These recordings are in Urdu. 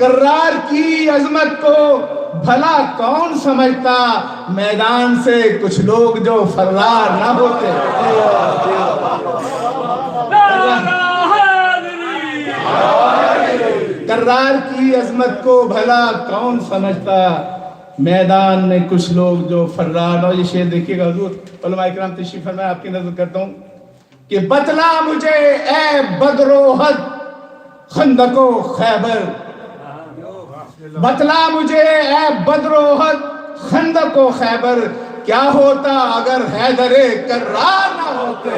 کرار کی عظمت کو بھلا کون سمجھتا، میدان سے کچھ لوگ جو فرار نہ ہوتے۔ کرار کی عظمت کو بھلا کون سمجھتا، میدان میں کچھ لوگ جو فرار۔ اور یہ شعر دیکھیے گا حضور علماء کرام تشریف فرمائے، آپ کی نظر کرتا ہوں کہ بتلا مجھے اے بدر و احد خندق و خیبر، بتلا مجھے اے بدر و احد خندق و خیبر، کیا ہوتا اگر حیدر کرار نہ ہوتے۔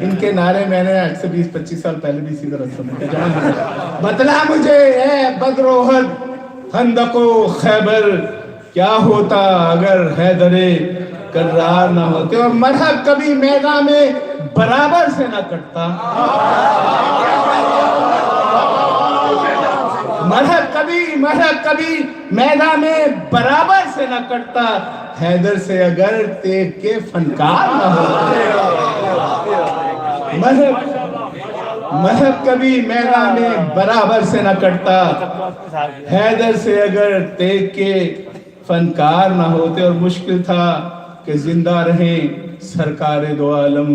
ان کے نعرے میں نے آج سے 20-25 سال پہلے بھی اسی طرح سنے۔ بتلا مجھے اے بدر و احد خندق و خیبر، کیا ہوتا اگر حیدر کرار نہ ہوتے۔ اور مرحب کبھی میدان میں برابر سے نہ کٹتا، مرحب کبھی میدان میں برابر سے نہ کٹتا، حیدر سے اگر تیغ کے فنکار نہ ہوتے۔ مرحب کبھی میدان میں برابر سے نہ کٹتا، حیدر سے اگر تیغ کے فنکار نہ ہوتے۔ اور مشکل تھا کہ زندہ رہیں سرکار دو عالم،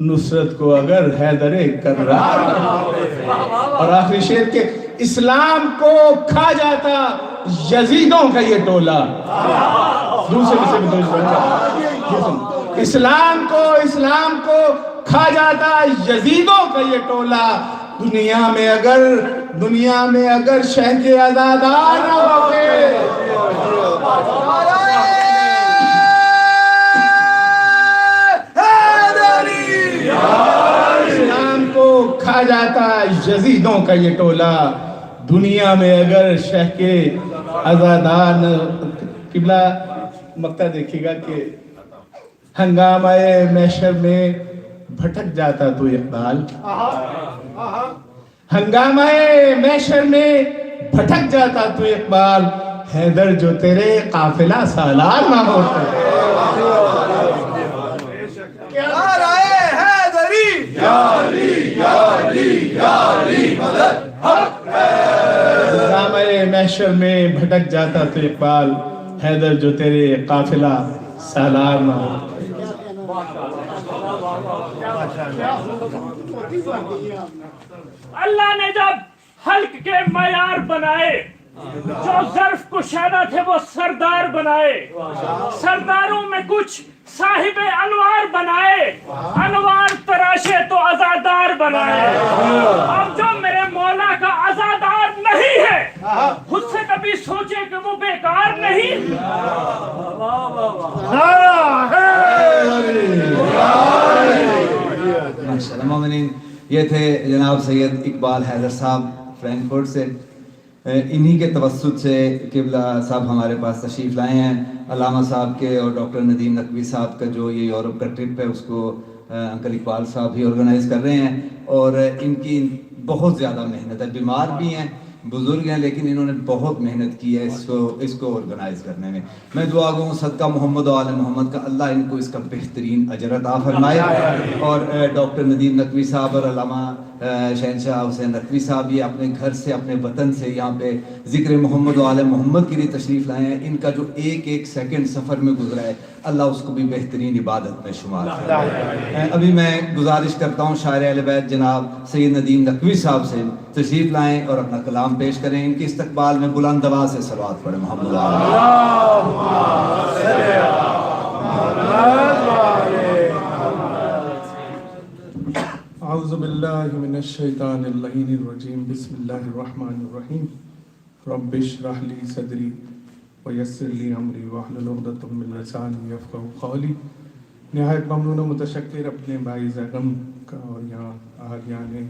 نصرت کو اگر حیدر کرار نہ ہوتے۔ اور آخری شعر کے اسلام کو کھا جاتا یزیدوں کا یہ ٹولہ، اسلام کو کھا جاتا یزیدوں کا یہ ٹولہ، دنیا میں اگر شہ کے عزادار نہ ہوتے۔ اسلام کو کھا جاتا یزیدوں کا یہ ٹولہ، دنیا میں اگر شہ کے عزادار نہ۔ قبلہ مقطع دیکھیے گا کہ ہنگامہ محشر میں بھٹک جاتا تو اقبال، ہنگامہ محشر میں بھٹک جاتا تو اقبال، حیدر جو تیرے قافلہ سالار نہ ہوتے۔ ہنگامہ محشر میں بھٹک جاتا تو اقبال، حیدر جو تیرے قافلہ سالار نہ ہوتے۔ اللہ نے جب حلق کے معیار بنائے، جو ظرف کشادہ تھے وہ سردار بنائے، سرداروں میں کچھ صاحب انوار بنائے، انوار تراشے تو عزادار بنائے۔ اب جو میرے مولا کا عزادار نہیں ہے، خود سے کبھی سوچے کہ وہ بیکار نہیں۔ ماشاءاللہ مومنین، یہ تھے جناب سید اقبال حیدر صاحب فرینکفرٹ سے۔ انہی کے توسط سے قبلہ صاحب ہمارے پاس تشریف لائے ہیں۔ علامہ صاحب کے اور ڈاکٹر ندیم نقوی صاحب کا جو یہ یورپ کا ٹرپ ہے اس کو انکل اقبال صاحب ہی آرگنائز کر رہے ہیں، اور ان کی بہت زیادہ محنت ہے، بیمار بھی ہیں، بزرگ ہیں، لیکن انہوں نے بہت محنت کی ہے اس کو آرگنائز کرنے میں۔ میں دعا گو صدقہ محمد و آل محمد کا اللہ ان کو اس کا بہترین اجر عطا فرمائے۔ اور ڈاکٹر ندیم نقوی صاحب اور علامہ شہنشاہ حسین نقوی صاحب یہ اپنے گھر سے، اپنے وطن سے یہاں پہ ذکر محمد و آل محمد کے لیے تشریف لائے ہیں۔ ان کا جو ایک سیکنڈ سفر میں گزرا ہے، اللہ اس کو بھی بہترین عبادت میں شمار کرے۔ ابھی میں گزارش کرتا ہوں شاعر اہل بیت جناب سید ندیم نقوی صاحب سے تشریف لائیں اور اپنا کلام پیش کریں۔ ان کے استقبال میں بلند آواز سے صلوات پڑھیں۔ محمد اعوذ باللہ من الشیطان اللعین الرجیم، بسم اللہ الرحمن الرحیم، رب اشرح لی صدری ویسر لی امری واحلل عقدۃ من لسانی یفقہوا قولی۔ نہایت ممنون و متشکر اپنے بھائی زیغم کا اور یہاں اہلیان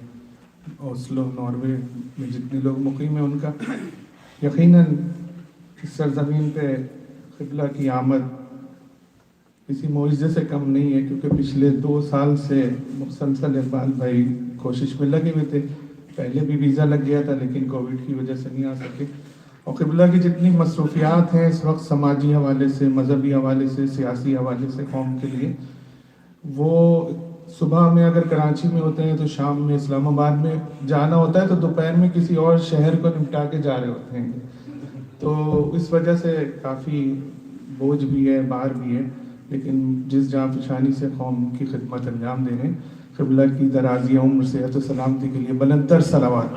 اوسلو ناروے میں جتنے لوگ مقیم ہیں ان کا۔ یقیناً اس سرزمین پہ قبلہ کی آمد کسی معجزے سے کم نہیں ہے، کیونکہ پچھلے 2 سال سے مسلسل اقبال بھائی کوشش میں لگے ہوئے تھے۔ پہلے بھی ویزا لگ گیا تھا لیکن کووڈ کی وجہ سے نہیں آ سکے، اور قبلہ کی جتنی مصروفیات ہیں اس وقت سماجی حوالے سے، مذہبی حوالے سے، سیاسی حوالے سے قوم کے لیے، وہ صبح میں اگر کراچی میں ہوتے ہیں تو شام میں اسلام آباد میں جانا ہوتا ہے، تو دوپہر میں کسی اور شہر کو نمٹا کے جا رہے ہوتے ہیں. تو اس وجہ سے کافی بوجھ بھی ہے، بار بھی ہے، لیکن جس جاں فشانی سے قوم کی خدمت انجام دے رہے ہیں، قبلہ کی درازی عمر، صحت و سلامتی کے لیے بلند تر صلوات.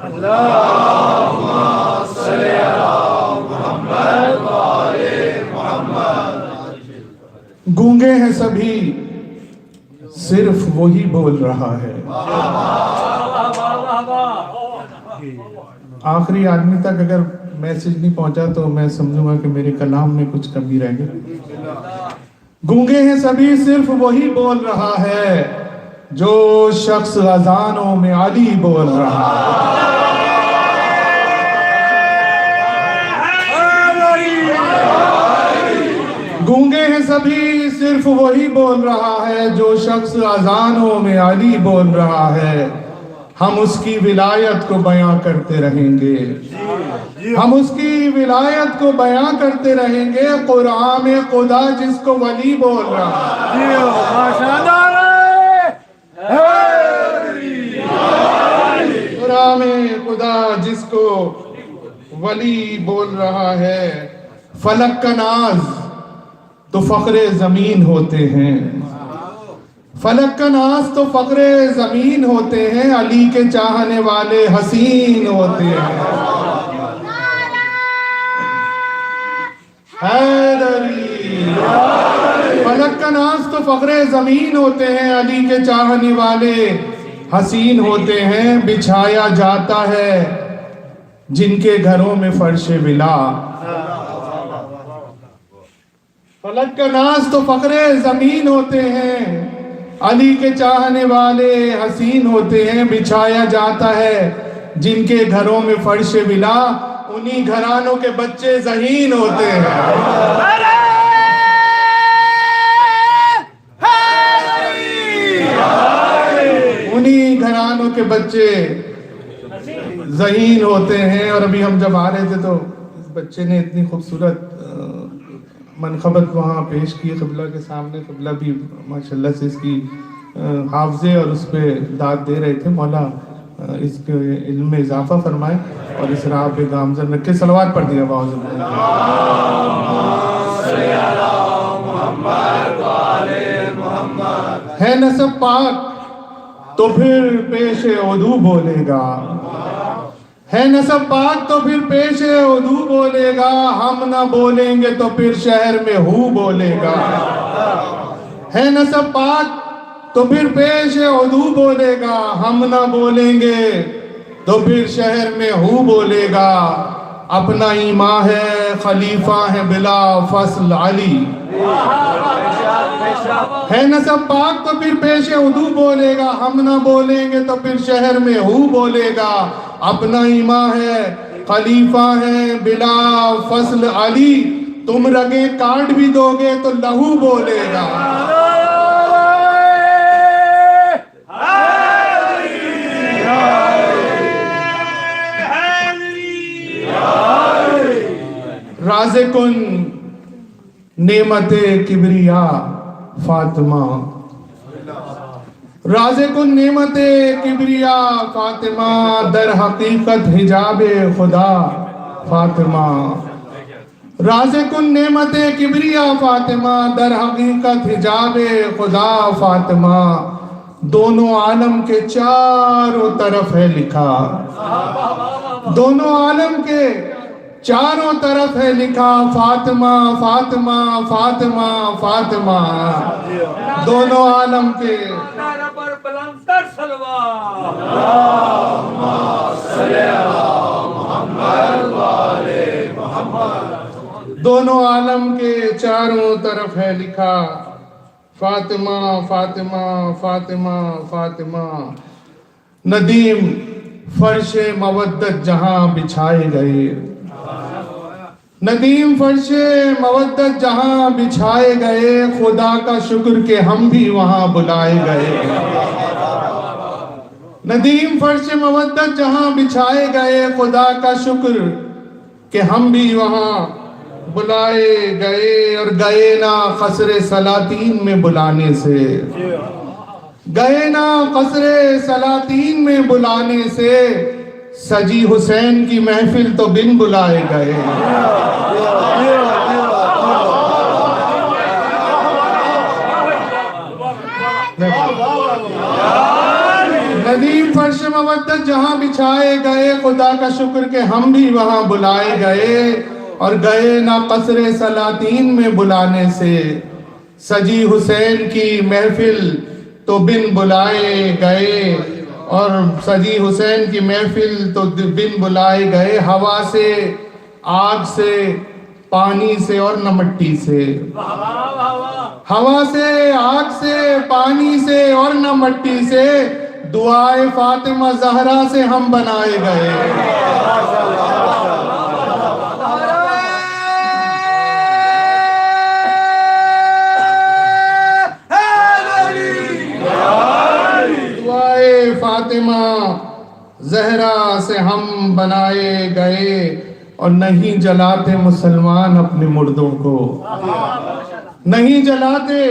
گونگے ہیں سبھی صرف وہی بول رہا ہے. آخری آدمی تک اگر میسج نہیں پہنچا تو میں سمجھوں گا کہ میرے کلام میں کچھ کمی رہ گئی. گونگے ہیں سبھی صرف وہی بول رہا ہے جو شخص اذانوں میں علی بول رہا ہے. گونگے ہیں سبھی صرف وہی بول رہا ہے جو شخص اذانوں میں علی بول رہا ہے. ہم اس کی ولایت کو بیاں کرتے رہیں گے، ہم اس کی ولایت کو بیاں کرتے رہیں گے. قرآن خدا جس کو ولی بول رہا ہے، قرآن خدا جس کو ولی بول رہا ہے. فلک کا ناز تو فخر زمین ہوتے ہیں، فلک کا ناز تو فخر زمین ہوتے ہیں. علی کے چاہنے والے حسین ہوتے ہیں. حیدری، فلک کا ناز تو فخر زمین ہوتے ہیں، علی کے چاہنے والے حسین ہوتے ہیں. بچھایا جاتا ہے جن کے گھروں میں فرش ولا، فلک کا ناز تو فخر زمین ہوتے ہیں، علی کے چاہنے والے حسین ہوتے ہیں. بچھایا جاتا ہے جن کے گھروں میں فرش ولا، انہی گھرانوں کے بچے ذہین ہوتے ہیں. انہی گھرانوں کے بچے ذہین ہوتے ہیں. اور ابھی ہم جب آ رہے تھے تو اس بچے نے اتنی خوبصورت منقبت وہاں پیش کی قبلہ کے سامنے. قبلہ بھی ماشاءاللہ سے اس کی حافظے اور اس پہ داد دے رہے تھے. مولا اس کے علم میں اضافہ فرمائے اور اس راہ پہ گامزن رکھے. صلوات پڑھ دیا باؤ ہے. نسب پاک تو پھر پیش عدو بولے گا، ہے نسب پاک تو پھر پیش عدو بولے گا. ہم نہ بولیں گے تو پھر شہر میں ہو بولے گا. ہے نسب پاک تو پھر پیش عدو بولے گا. ہم نہ بولیں گے تو پھر شہر میں ہو بولے گا. اپنا ایمان ہے خلیفہ ہے بلا فصل علی. ہے نسب پاک تو پھر پیش عدو بولے گا. ہم نہ بولیں گے تو پھر شہر میں ہو بولے گا. اپنا ایمان ہے خلیفہ ہے بلا فصل علی. تم رگیں کاٹ بھی دو گے تو لہو بولے گا. رازقن نعمت کبریا فاطمہ، رازقن نعمت کبریا فاطمہ. در حقیقت حجاب خدا فاطمہ. رازقن نعمت کبریا فاطمہ، در حقیقت حجاب خدا فاطمہ. دونوں عالم کے چاروں طرف ہے لکھا، دونوں عالم کے چاروں طرف ہے لکھا فاطمہ فاطمہ فاطمہ فاطمہ. دونوں عالم کے دونوں عالم کے چاروں طرف ہے لکھا فاطمہ فاطمہ فاطمہ فاطمہ. ندیم فرش مودت جہاں بچھائے گئے، ندیم فرش مودت جہاں بچھائے گئے. خدا کا شکر کہ ہم بھی وہاں بلائے گئے. ندیم فرش مودت جہاں بچھائے گئے. خدا کا شکر کہ ہم بھی وہاں بلائے گئے اور گئے نہ قصر سلاطین میں بلانے سے، گئے نہ قصر سلاطین میں بلانے سے، سجی حسین کی محفل تو بن بلائے گئے۔ ندیم فرش مودت جہاں بچھائے گئے، خدا کا شکر کہ ہم بھی وہاں بلائے گئے اور گئے نہ قصر سلاطین میں بلانے سے، سجی حسین کی محفل تو بن بلائے گئے اور سجی حسین کی محفل تو بن بلائے گئے، ہوا سے، آگ سے، پانی سے اور نہ مٹی سے، ہوا سے، آگ سے، پانی سے اور نہ مٹی سے، دعائے فاطمہ زہرا سے ہم بنائے گئے۔ دعائے فاطمہ زہرا سے ہم بنائے گئے اور نہیں جلاتے مسلمان اپنے مردوں کو، نہیں جلاتے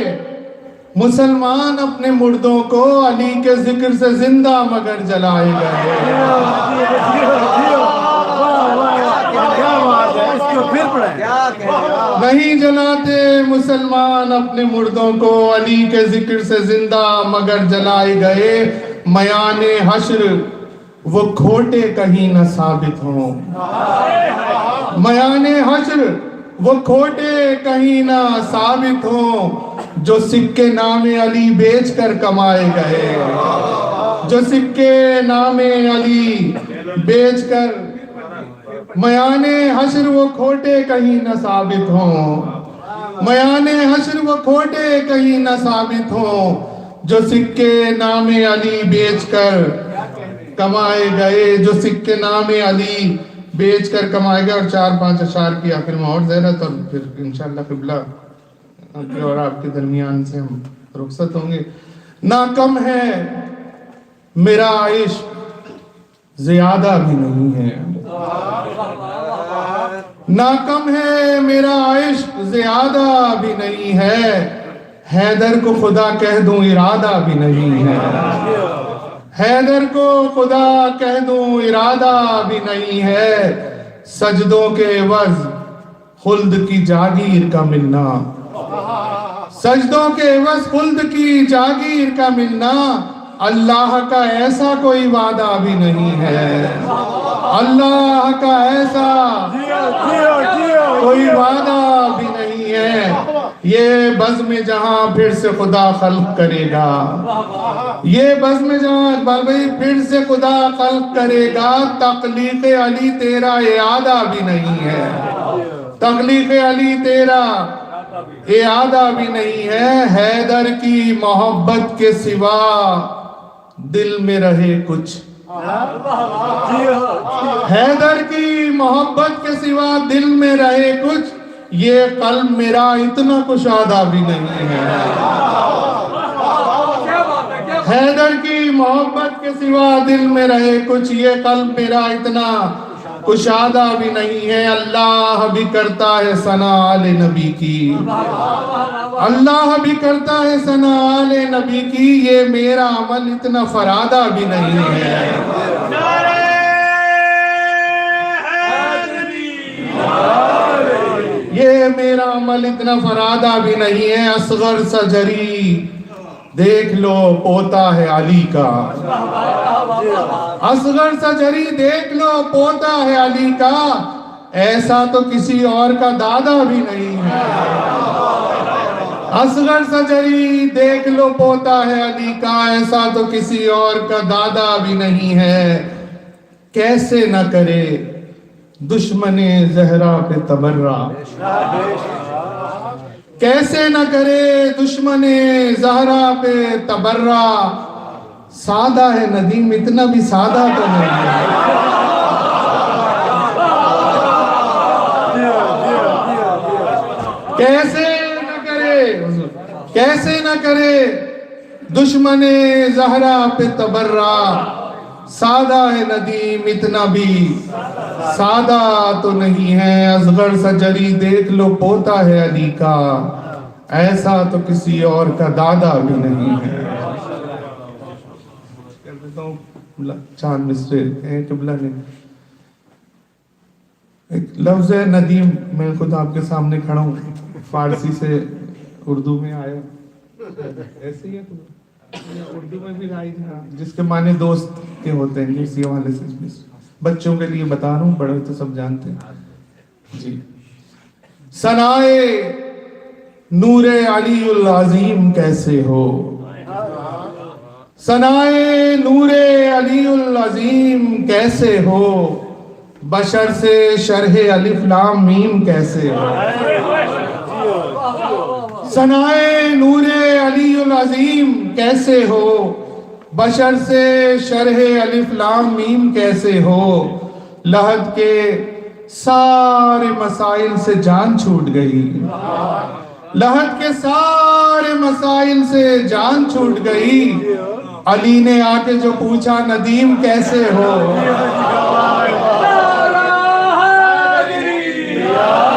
مسلمان اپنے مردوں کو، علی کے ذکر سے زندہ مگر جلائے گئے۔ نہیں جلاتے مسلمان اپنے مردوں کو، علی کے ذکر سے زندہ مگر جلائے گئے، میان حشر وہ کھوٹے کہیں نہ ثابت ہوں، میان حشر وہ کھوٹے کہیں نہ ثابت ہوں، جو سکے نام علی بیچ کر کمائے گئے، جو سکے نام علی بیچ کر، میان حشر وہ کھوٹے کہیں نہ ثابت ہوں، میان حشر وہ کھوٹے کہیں نہ ثابت ہوں، جو سکے نام علی بیچ کر کمائے گئے، جو سکے نام علی بیچ کر کمائے گئے۔ اور 4-5 اشعار کی آخر میں اور زیرت، اور پھر انشاءاللہ قبلہ اور آپ کے درمیان سے ہم رخصت ہوں گے۔ نہ کم ہے میرا عشق زیادہ بھی نہیں ہے، نہ کم ہے میرا عشق زیادہ بھی نہیں ہے، حیدر کو خدا کہہ دوں ارادہ بھی نہیں ہے، حیدر کو خدا کہہ دوں ارادہ بھی نہیں ہے، سجدوں کے عوض خلد کی جاگیر کا ملنا، سجدوں کے عوض خلد کی جاگیر کا ملنا، اللہ کا ایسا کوئی وعدہ بھی نہیں ہے، اللہ کا ایسا کوئی وعدہ بھی نہیں ہے، یہ بزم جہاں پھر سے خدا خلق کرے گا، یہ بزم جہاں اقبال بھائی پھر سے خدا خلق کرے گا، تخلیق علی تیرا اعادہ بھی نہیں ہے، تخلیق علی تیرا اعادہ بھی نہیں ہے، حیدر کی محبت کے سوا دل میں رہے کچھ، حیدر کی محبت کے سوا دل میں رہے کچھ، یہ قلب میرا اتنا کشادہ بھی نہیں ہے، حیدر کی محبت کے سوا دل میں رہے کچھ، یہ قلب میرا اتنا کشادہ بھی نہیں ہے، اللہ بھی کرتا ہے ثنا آل نبی کی، اللہ بھی کرتا ہے ثنا آل نبی کی، یہ میرا عمل اتنا فرادہ بھی نہیں ہے۔ یہ میرا عمل اتنا فرادہ بھی نہیں ہے، اصغر سا جری دیکھ لو پوتا ہے علی کا، اصغر سا جری دیکھ لو پوتا ہے علی کا، ایسا تو کسی اور کا دادا بھی نہیں ہے، اصغر سا جری دیکھ لو پوتا ہے علی کا، ایسا تو کسی اور کا دادا بھی نہیں ہے، کیسے نہ کرے دشمن زہرا پہ تبرہ، کیسے نہ کرے دشمن زہرا پہ تبرہ، سادہ ہے ندیم اتنا بھی سادہ تو نہیں ہے، کیسے نہ کرے دشمن زہرا پہ تبرہ، سادہ ہے ندیم اتنا بھی سادہ تو نہیں ہے، اصغر سا جری دیکھ لو پوتا ہے علی کا، ایسا تو کسی اور کا دادا بھی نہیں ہے۔ کر دیتا ہوں چاند مصرے ہیں قبلہ نے، ایک لفظ ہے ندیم، میں خود آپ کے سامنے کھڑا ہوں، فارسی سے اردو میں آیا، ایسے ہی ہے اردو میں بھی آئی، جس کے معنی دوست کے ہوتے ہیں، اسی حوالے سے بچوں کے لیے بتا رہا ہوں، بڑے تو سب جانتے ہیں جی۔ ثنائے نور علی العظیم کیسے ہو، ثنائے نور علی العظیم کیسے ہو، بشر سے شرح الف لام میم کیسے ہو، ثنائے نور علی العظیم کیسے ہو، بشر سے شرح الف لام میم کیسے ہو، لحد کے سارے مسائل سے جان چھوٹ گئی، لحد کے سارے مسائل سے جان چھوٹ گئی، علی نے آ کے جو پوچھا ندیم کیسے ہو،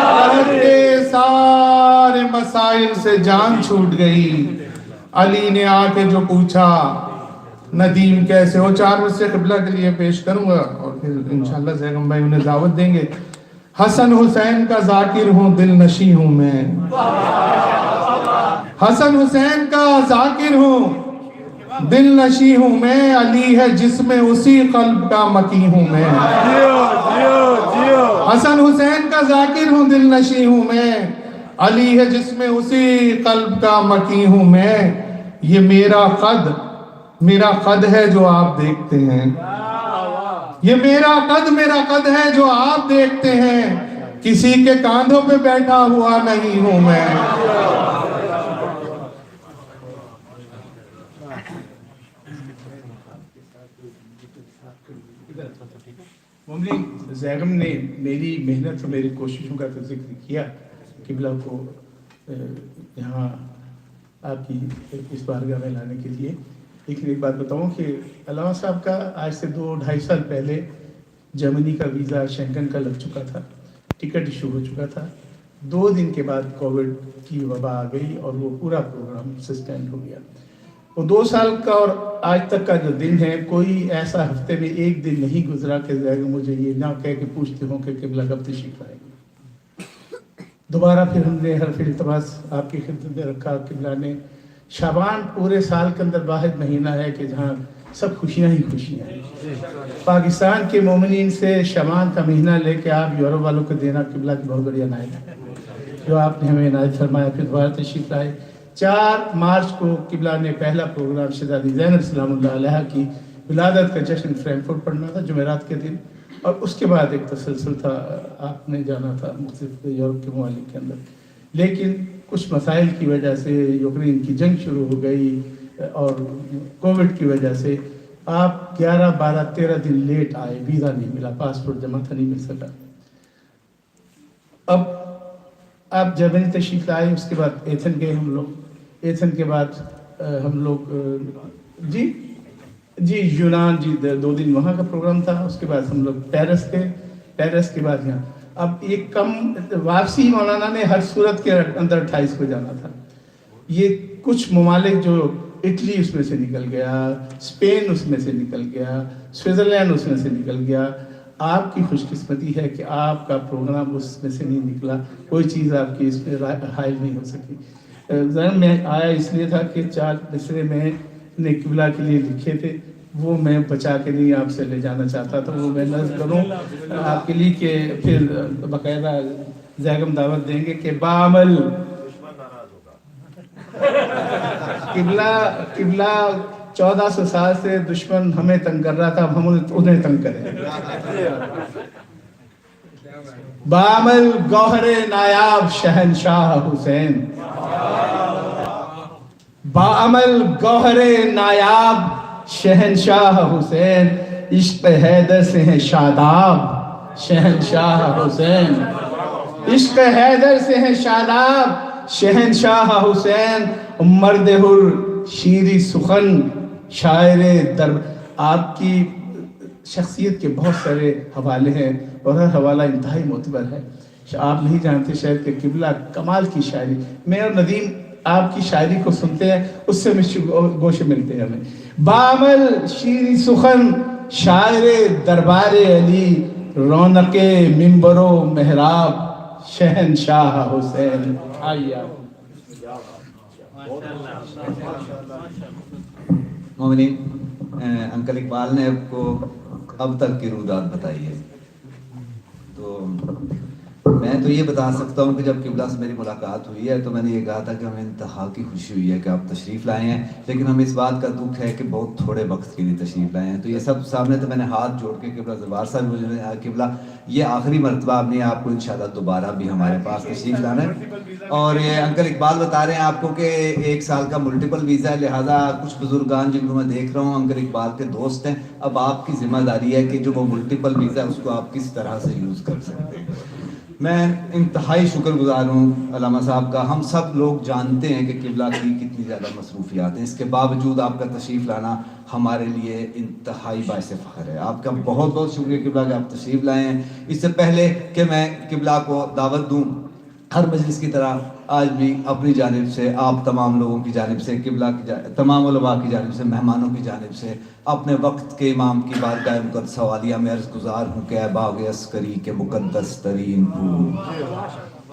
لحد کے سارے مسائل سے جان چھوٹ گئی، علی نے آ کے جو پوچھا ندیم کیسے ہو۔ 4 مصرے قبلہ کے لیے پیش کروں گا اور پھر انشاءاللہ زیغم بھائی انہیں دعوت دیں گے۔ حسن حسین کا ذاکر ہوں دل نشیں ہوں میں، حسن حسین کا ذاکر ہوں دل نشیں ہوں میں، علی ہے جس میں اسی قلب کا مکی ہوں میں، حسن حسین کا ذاکر ہوں دل نشیں ہوں میں، علی ہے جس میں اسی قلب کا مکی ہوں میں، یہ میرا قد ہے جو آپ دیکھتے ہیں، یہ میرا قد ہے جو آپ دیکھتے ہیں، کسی کے کاندھوں پہ بیٹھا ہوا نہیں ہوں میں۔ مملی زیغم نے میری محنت اور میری کوششوں کا تو ذکر کیا قبلہ کو یہاں آپ کی اس بارگاہ میں لانے کے لیے، لیکن ایک بات بتاؤں کہ علامہ صاحب کا آج سے 2-2.5 سال پہلے جرمنی کا ویزا شینگن کا لگ چکا تھا، ٹکٹ ایشو ہو چکا تھا، 2 دن کے بعد کووڈ کی وبا آ گئی اور وہ پورا پروگرام سسپینڈ ہو گیا۔ وہ 2 سال کا اور آج تک کا جو دن ہے، کوئی ایسا ہفتے میں 1 دن نہیں گزرا کہ مجھے یہ نہ کہہ کے پوچھتے ہوں کہ قبلہ کب تشریف لائے گی۔ دوبارہ پھر ہم نے حرف التماس آپ کی خدمت میں رکھا، قبلہ نے شعبان پورے سال کے اندر واحد مہینہ ہے کہ جہاں سب خوشیاں ہی خوشیاں ہیں، پاکستان کے مومنین سے شعبان کا مہینہ لے کے آپ یورپ والوں کو دینا قبلہ کی بہت بڑی عنایت ہے جو آپ نے ہمیں عنایت فرمایا۔ پھر دوبارہ تشریف لائے۔ 4 مارچ کو قبلہ نے پہلا پروگرام شہزادی زینب سلام اللہ علیہ کی ولادت کا جشن فرینکفرٹ پڑھنا تھا جمعرات کے دن، اور اس کے بعد ایک تسلسل تھا، آپ نے جانا تھا مختلف یورپ کے ممالک کے اندر، لیکن کچھ مسائل کی وجہ سے یوکرین کی جنگ شروع ہو گئی اور کووڈ کی وجہ سے آپ 11, 12, 13 دن لیٹ آئے، ویزا نہیں ملا، پاسپورٹ جمع تھا نہیں مل سکا۔ اب آپ جرمنی تشریف لائے، اس کے بعد ایتھن گئے ہم لوگ، ایتھن کے بعد ہم لوگ جی یونان 2 دن وہاں کا پروگرام تھا، اس کے بعد ہم لوگ پیرس گئے، پیرس کے بعد یہاں۔ اب یہ کم واپسی مولانا نے ہر صورت کے اندر 28 کو جانا تھا۔ یہ کچھ ممالک جو اٹلی اس میں سے نکل گیا، اسپین اس میں سے نکل گیا، سوئٹزرلینڈ اس میں سے نکل گیا۔ آپ کی خوش قسمتی ہے کہ آپ کا پروگرام اس میں سے نہیں نکلا، کوئی چیز آپ کی اس میں حائل نہیں ہو سکی۔ ذہن میں آیا اس لیے تھا کہ 4 مصرے میں نے قبلہ کے لیے لکھے تھے، وہ میں بچا کے نہیں آپ سے لے جانا چاہتا تھا، وہ میں نظر کروں آپ کے لیے کہ پھر باقاعدہ زیغم دعوت دیں گے کہ بعمل قبلہ 1400 سال سے دشمن ہمیں تنگ کر رہا تھا، اب ہم انہیں تنگ کریں۔ بعمل گوہر نایاب شہنشاہ حسین، بعمل گوہر نایاب شہنشاہ حسین، عشق حیدر سے ہیں شاداب شہنشاہ حسین، عشق حیدر سے ہیں شاداب شہنشاہ حسین، مرد حر شیریں سخن شاعر در۔ آپ کی شخصیت کے بہت سارے حوالے ہیں اور ہر حوالہ انتہائی معتبر ہے. آپ نہیں جانتے شاید کہ قبلہ کمال کی شاعری, میں اور ندیم آپ کی شاعری کو سنتے ہیں, اس سے ہمیں گوشے ملتے ہیں. ہمیں بامل شیریں سخن شاعر دربار علی, رونق منبر و محراب شہنشاہ حسین. آئیے مومنین, انکل اقبال نے آپ کو اب تک کی رودات بتائی ہے, تو میں تو یہ بتا سکتا ہوں کہ جب قبلہ سے میری ملاقات ہوئی ہے تو میں نے یہ کہا تھا کہ ہمیں انتہا کی خوشی ہوئی ہے کہ آپ تشریف لائے ہیں, لیکن ہمیں اس بات کا دکھ ہے کہ بہت تھوڑے وقت کے لیے تشریف لائے ہیں. تو یہ سب سامنے تو میں نے ہاتھ جوڑ کے قبلہ زوار صاحب مجھے قبلہ یہ آخری مرتبہ آپ نے آپ کو انشاءاللہ دوبارہ بھی ہمارے پاس تشریف لانا ہے. اور یہ انکل اقبال بتا رہے ہیں آپ کو کہ 1 سال کا ملٹیپل ویزا ہے, لہٰذا کچھ بزرگان جن کو میں دیکھ رہا ہوں انکل اقبال کے دوست ہیں, اب آپ کی ذمہ داری ہے کہ جو وہ ملٹیپل ویزا ہے اس کو آپ کس طرح سے یوز کر سکتے ہیں. میں انتہائی شکر گزار ہوں علامہ صاحب کا. ہم سب لوگ جانتے ہیں کہ قبلہ کی کتنی زیادہ مصروفیات ہیں, اس کے باوجود آپ کا تشریف لانا ہمارے لیے انتہائی باعث فخر ہے. آپ کا بہت بہت شکریہ قبلہ کہ آپ تشریف لائے ہیں. اس سے پہلے کہ میں قبلہ کو دعوت دوں, ہر مجلس کی طرح آج بھی اپنی جانب سے, آپ تمام لوگوں کی جانب سے, قبلہ کی تمام علماء کی جانب سے, مہمانوں کی جانب سے اپنے وقت کے امام کی بارگاہ مقدس حوالیہ میں عرض گزار ہوں کہ اے باغ عسکری کے مقدس ترین پھول,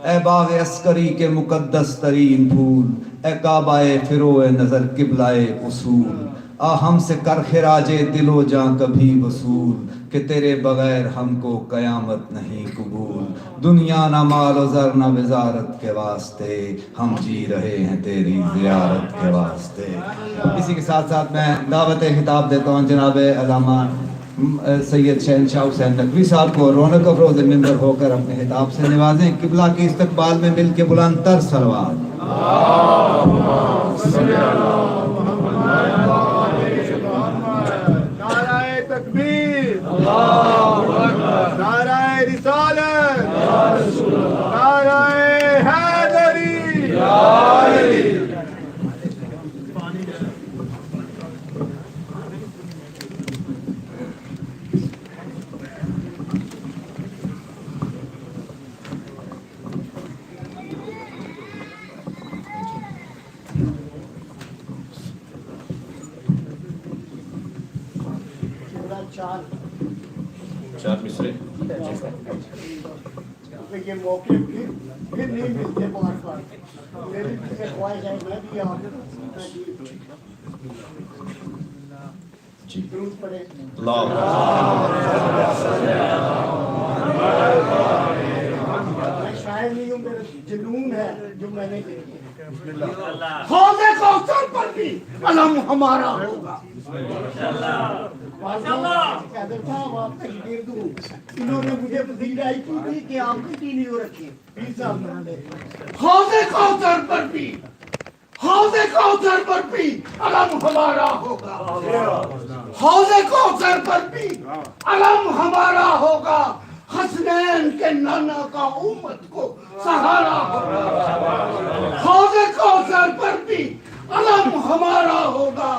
اے باغ عسکری کے مقدس ترین پھول, اے کعبہ فروع نظر قبلہ اصول, آ ہم سے کر خراج دل و جاں کبھی وصول, کہ تیرے بغیر ہم کو قیامت نہیں قبول. دنیا نہ مال و زر نہ وزارت کے واسطے, ہم جی رہے ہیں تیری زیارت کے واسطے. اسی کے ساتھ ساتھ میں دعوت خطاب دیتا ہوں جناب علامہ سید شہنشاہ حسین نقوی صاحب کو رونق افروز منبر ہو کر اپنے خطاب سے نوازیں. قبلہ کے استقبال میں مل کے بلند تر صلوات. نعرہ تکبیر, نعرہ رسالت, نعرہ حیدری. چار مصرے یہ موقع پھر نہیں ملتے بار بار. میری خواہش ہے میں بھی آپ درود پڑھیں. میں شاعر نہیں ہوں, میرا جنون ہے جو میں نے حوض کوثر پر بھی علم ہمارا ہوگا. قادر صاحب آپ تشریف دوں, انہوں نے مجھے پذیرائی کی تھی کہ آپ کتنی نہیں ہو رکھی پیر صاحب بنا لے. حوض کوثر پر بھی, حوض کوثر پر بھی علم ہمارا ہوگا. حوض کوثر پر بھی علم ہمارا ہوگا. حسنین کے نانا کا امت کو سہارا ہوگا. حوض کوثر پر بھی علم ہمارا ہوگا.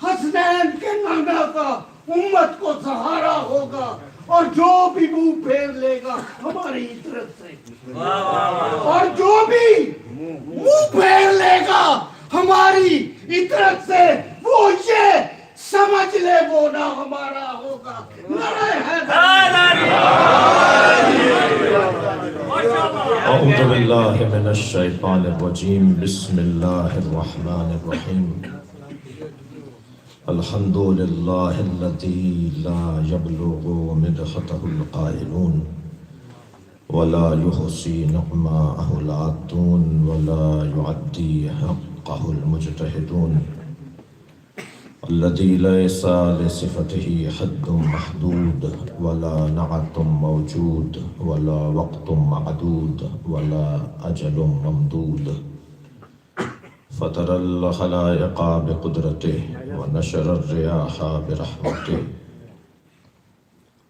حسنین کے نانا کا امت کو سہارا ہوگا. اور جو بھی منہ پھیر لے گا ہماری عطرت سے, اور جو بھی منہ پھیر لے گا ہماری عطرت سے, وہ یہ سمجھ لے وہ نہ ہمارا ہوگا. اعوذ باللہ من الشیطان الرجیم, بسم اللہ الرحمن الرحیم. الحمد للہ الذی لا یبلغ مدحتہ القائلون ولا یحصی نعماءہ العادون ولا یعدی حقہ المجتہدون. الذي ليس لصفته حد محدود ولا نعت موجود ولا وقت معدود ولا أجل ممدود. فطر الخلائق بقدرته ونشر الرياح برحمته.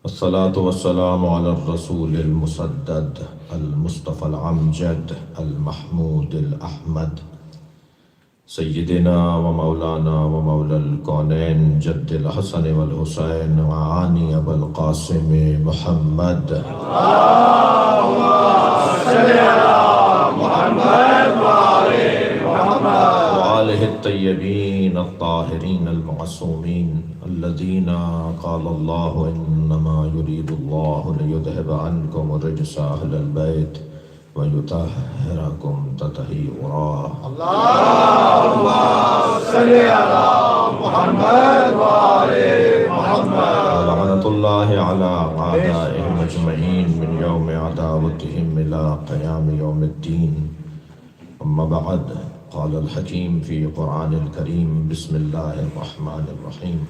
الصلاة والسلام على الرسول المسدد المصطفى الأمجد المحمود الأحمد سیدنا و مولانا و مولا الکونین جد الحسن والحسین وعانی ابو القاسم محمد وآلہ الطیبین الطاہرین المعصومین الذین قال اللہ انما یرید اللہ لیذہب عنکم الرجس اہل البیت وَيُطَهِّرَكُمْ تَطْهِيرًا اللهم صل على محمد وآل محمد ولعنة الله على أعدائهم أجمعين من يوم عداوتهم إلى قيام يوم الدين أما بعد قال الحكيم في قرآن الكريم بسم الله الرحمن الرحيم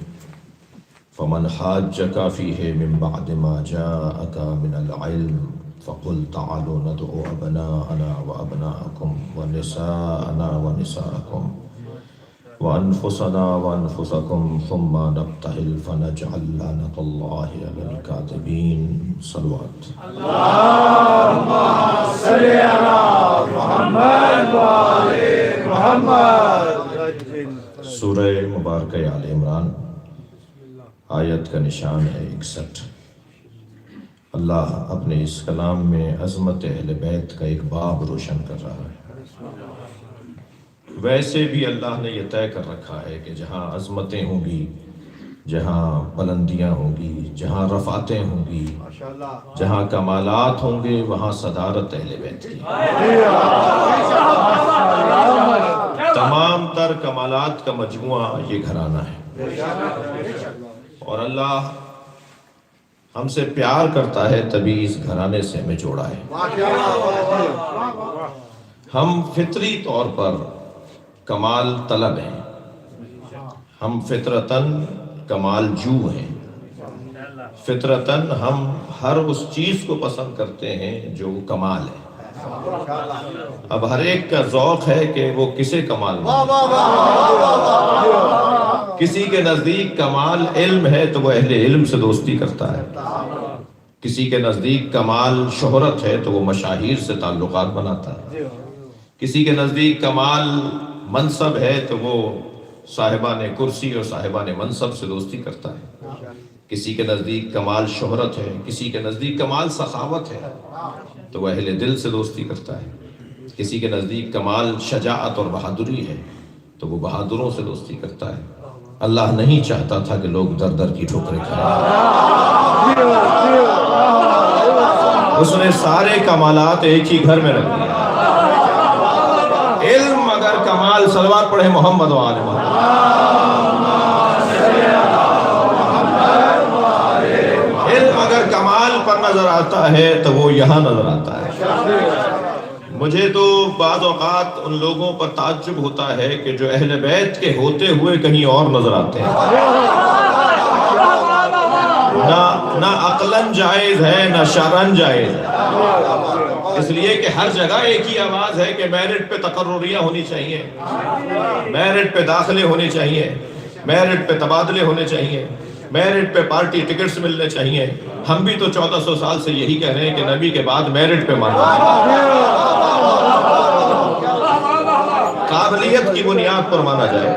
فمن حاجك فيه من بعد ما جاءك من العلم فقل تعالوا ندعو أبناءنا وأبناءكم ونساءنا ونساءكم وأنفسنا وأنفسكم ثم نبتهل فنجعل لعنة الله على الكاذبين صلوات اللهم صل على محمد وآل محمد سورہ مبارکہ آل عمران آیت کا نشان ہے 61۔ اللہ اپنے اس کلام میں عظمت اہل بیت کا ایک باب روشن کر رہا ہے۔ ویسے بھی اللہ نے یہ طے کر رکھا ہے کہ جہاں عظمتیں ہوں گی، جہاں بلندیاں ہوں گی، جہاں رفعتیں ہوں گی، جہاں کمالات ہوں گے، وہاں صدارت اہل بیت کی۔ تمام تر کمالات کا مجموعہ یہ گھرانہ ہے، اور اللہ ہم سے پیار کرتا ہے تبھی اس گھرانے سے ہمیں جوڑا ہے۔ ہم فطری طور پر کمال طلب ہیں، ہم فطرتاً کمال جو ہیں، فطرتاً ہم ہر اس چیز کو پسند کرتے ہیں جو کمال ہے۔ اب ہر ایک کا ذوق ہے کہ وہ کسے کمال کسی کے نزدیک کمال علم ہے تو وہ اہل علم سے دوستی کرتا ہے، کسی کے نزدیک کمال شہرت ہے تو وہ مشاہیر سے تعلقات بناتا ہے، کسی کے نزدیک کمال منصب ہے تو وہ صاحبان کرسی اور صاحبان منصب سے دوستی کرتا ہے، کسی کے نزدیک کمال شہرت ہے، کسی کے نزدیک کمال سخاوت ہے تو وہ اہل دل سے دوستی کرتا ہے، کسی کے نزدیک کمال شجاعت اور بہادری ہے تو وہ بہادروں سے دوستی کرتا ہے۔ اللہ نہیں چاہتا تھا کہ لوگ در در کی ٹھوکریں کھائیں، اس نے سارے کمالات ایک ہی گھر میں رکھ دیا۔ علم اگر کمال، صلوات پڑھے محمد و آل محمد، علم اگر کمال پر نظر آتا ہے تو وہ یہاں نظر آتا ہے۔ مجھے تو بعض اوقات ان لوگوں پر تعجب ہوتا ہے کہ جو اہل بیت کے ہوتے ہوئے کہیں اور نظر آتے ہیں، نہ عقلاً جائز ہے نہ شرعاً جائز ہے، اس لیے کہ ہر جگہ ایک ہی آواز ہے کہ میرٹ پہ تقرریاں ہونی چاہیے، میرٹ پہ داخلے ہونے چاہیے، میرٹ پہ تبادلے ہونے چاہیے، میرٹ پہ پارٹی ٹکٹس ملنے چاہیے۔ ہم بھی تو 1400 سال سے یہی کہہ رہے ہیں کہ نبی کے بعد میرٹ پہ مانا جائے، قابلیت کی بنیاد پر مانا جائے،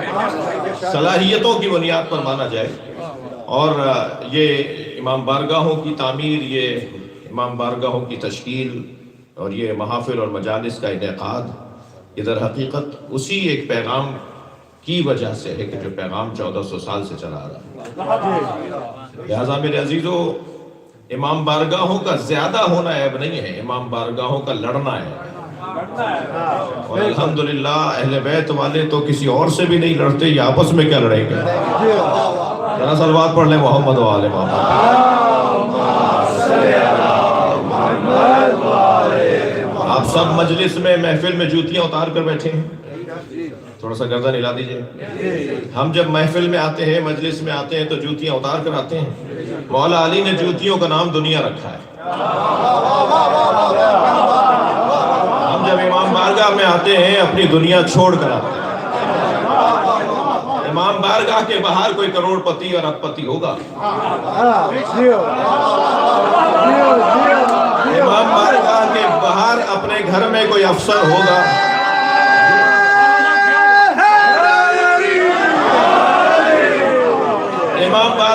صلاحیتوں کی بنیاد پر مانا جائے۔ اور یہ امام بارگاہوں کی تعمیر، یہ امام بارگاہوں کی تشکیل اور یہ محافل اور مجالس کا انعقاد، ادھر حقیقت اسی ایک پیغام کی وجہ سے ہے کہ جو پیغام 1400 سال سے چلا رہا ہے۔ لہٰذا میرے عزیزو، امام بارگاہوں کا زیادہ ہونا عیب نہیں ہے، امام بارگاہوں کا لڑنا ہے۔ اور الحمدللہ اہل بیت والے تو کسی اور سے بھی نہیں لڑتے، یہ آپس میں کیا لڑیں گے؟ ذرا صلوات پڑھ لیں محمد و آل محمد۔ آپ سب مجلس میں، محفل میں جوتیاں اتار کر بیٹھے ہیں، تھوڑا سا گردن ہلا دیجئے۔ ہم جب محفل میں آتے ہیں، مجلس میں آتے ہیں تو جوتیاں اتار کر آتے ہیں۔ مولا علی نے جوتیوں کا نام دنیا رکھا ہے۔ ہم جب امام بارگاہ میں آتے ہیں اپنی دنیا چھوڑ کر آتے ہیں۔ امام بارگاہ کے باہر کوئی کروڑ پتی اور ارب پتی ہوگا، امام بارگاہ کے باہر اپنے گھر میں کوئی افسر ہوگا،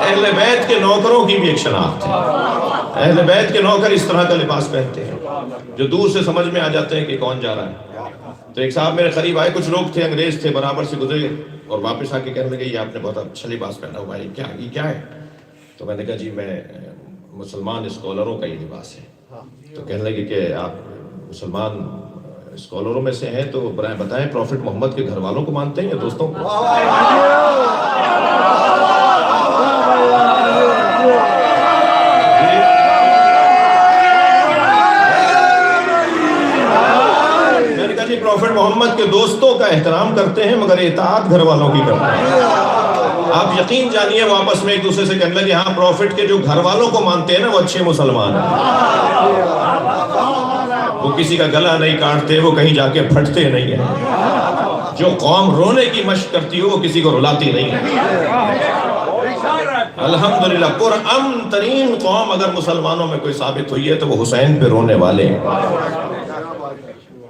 اہل بیت کے نوکروں کی بھی ایک شناخت ہے. اہل بیت کے نوکر اس طرح کا لباس پہنتے ہیں جو دور سے سمجھ میں آ جاتے ہیں کہ کون جا رہا ہے. تو ایک صاحب میرے قریب آئے, کچھ لوگ تھے انگریز تھے, برابر سے گزرے اور واپس آ کے کہنے لگے یہ آپ نے بہت اچھا لباس پہنا ہوا ہے, یہ کیا ہے؟ تو میں نے کہا جی میں مسلمان اسکالروں کا یہ لباس ہے. تو کہنے لگے کہ آپ مسلمان اسکالروں میں سے ہیں تو برائے بتائیں پروفٹ محمد کے گھر والوں کو مانتے ہیں یا دوستوں کو؟ میں نے کہا جی پروفٹ محمد کے دوستوں کا احترام کرتے ہیں مگر اطاعت گھر والوں کی کرتے ہیں. آپ یقین جانیے وہ آپس میں ایک دوسرے سے کہنے لگے ہاں پروفٹ کے جو گھر والوں کو مانتے ہیں نا وہ اچھے مسلمان ہیں, وہ کسی کا گلا نہیں کاٹتے, وہ کہیں جا کے پھٹتے نہیں ہیں, جو قوم رونے کی مشق کرتی ہو وہ کسی کو رلاتی نہیں ہے. الحمدللہ پرامن ترین قوم اگر مسلمانوں میں کوئی ثابت ہوئی ہے تو وہ حسین پہ رونے والے ہیں.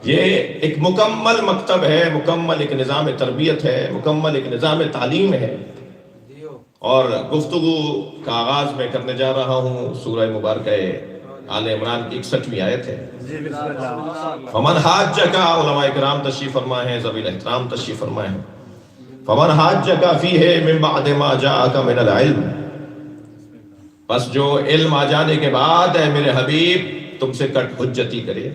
یہ ایک مکمل مکتب ہے, مکمل ایک نظام تربیت ہے, مکمل ایک نظام تعلیم ہے. اور گفتگو کا آغاز میں کرنے جا رہا ہوں سورہ مبارکہ آل عمران کی 61ویں آیت ہے. فمن حاجک, علماء کرام تشریف فرمائے ہیں, ذوی الاحترام تشریف فرمائے ہیں. فمن حاجک فیہ من بعد ما جاءک من العلم, بس جو علم آ جانے کے بعد اے میرے حبیب تم سے کٹ حجتی کرے,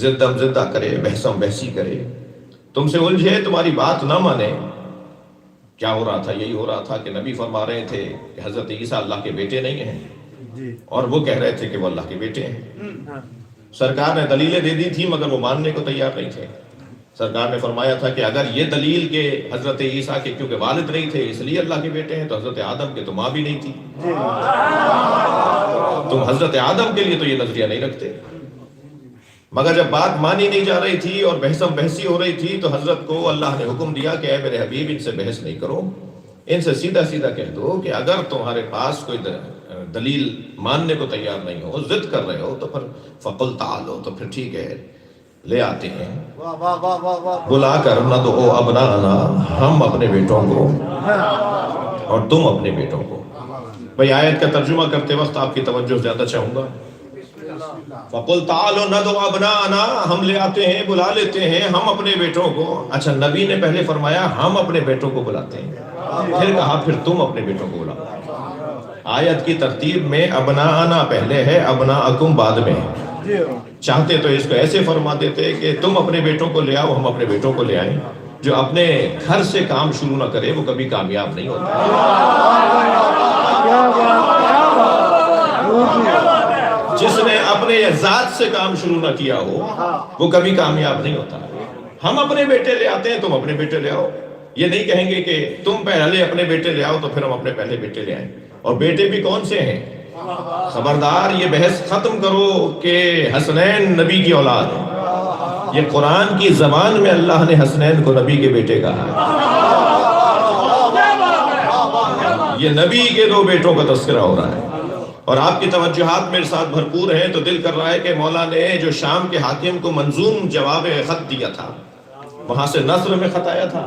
زدم زدہ کرے, بحثم بحثی کرے, تم سے الجھے, تمہاری بات نہ مانے. کیا ہو رہا تھا؟ یہی ہو رہا تھا کہ نبی فرما رہے تھے کہ حضرت عیسیٰ اللہ کے بیٹے نہیں ہیں اور وہ کہہ رہے تھے کہ وہ اللہ کے بیٹے ہیں. سرکار نے دلیلیں دے دی تھی مگر وہ ماننے کو تیار نہیں تھے. سرکار نے فرمایا تھا کہ اگر یہ دلیل کہ حضرت عیسیٰ کے کیونکہ والد نہیں تھے اس لیے اللہ کے بیٹے ہیں تو حضرت آدم کے تو ماں بھی نہیں تھی, تم حضرت آدم کے لیے تو یہ نظریہ نہیں رکھتے. مگر جب بات مانی نہیں جا رہی تھی اور بحثم بحثی ہو رہی تھی تو حضرت کو اللہ نے حکم دیا کہ اے میرے حبیب ان سے بحث نہیں کرو, ان سے سیدھا سیدھا کہہ دو کہ اگر تمہارے پاس کوئی دلیل ماننے کو تیار نہیں ہو, ضد کر رہے ہو تو پھر فقل تعالو, تو پھر ٹھیک ہے لے آتے ہیں, بلا کر ندعو ابناءنا, ہم اپنے بیٹوں کو اور تم اپنے بیٹوں کو. بھئی آیت کا ترجمہ کرتے وقت آپ کی توجہ زیادہ چاہوں گا. فَقُلْ تَعَالُوا نَدْعُ أَبْنَاءَنَا, ہم لے آتے ہیں, بلا لیتے ہیں ہم اپنے بیٹوں کو. اچھا نبی نے پہلے فرمایا ہم اپنے بیٹوں کو بلاتے ہیں, پھر کہا پھر تم اپنے بیٹوں کو بلاؤ. آیت کی ترتیب میں ابناءنا پہلے ہے, ابناءکم بعد میں ہے. چاہتے تو اس کو ایسے فرما دیتے کہ تم اپنے بیٹوں کو لے آؤ, ہم اپنے بیٹوں کو لے آئیں. جو اپنے گھر سے کام شروع نہ کرے وہ کبھی کامیاب نہیں ہوتا. جس نے اپنے ذات سے کام شروع نہ کیا ہو وہ کبھی کامیاب نہیں ہوتا. ہم اپنے بیٹے لے آتے ہیں, تم اپنے بیٹے لے آؤ. یہ نہیں کہیں گے کہ تم پہلے اپنے بیٹے لے آؤ تو پھر ہم اپنے پہلے بیٹے لے آئیں. اور بیٹے بھی کون سے ہیں؟ خبردار یہ بحث ختم کرو کہ حسنین نبی کی اولاد ہے. یہ قرآن کی زبان میں اللہ نے حسنین کو نبی کے بیٹے کہا ہے. یہ نبی کے دو بیٹوں کا تذکرہ ہو رہا ہے. اور آپ کی توجہات میرے ساتھ بھرپور ہیں تو دل کر رہا ہے کہ مولا نے جو شام کے حاکم کو منظوم جواب خط دیا تھا وہاں سے نثر میں خط آیا تھا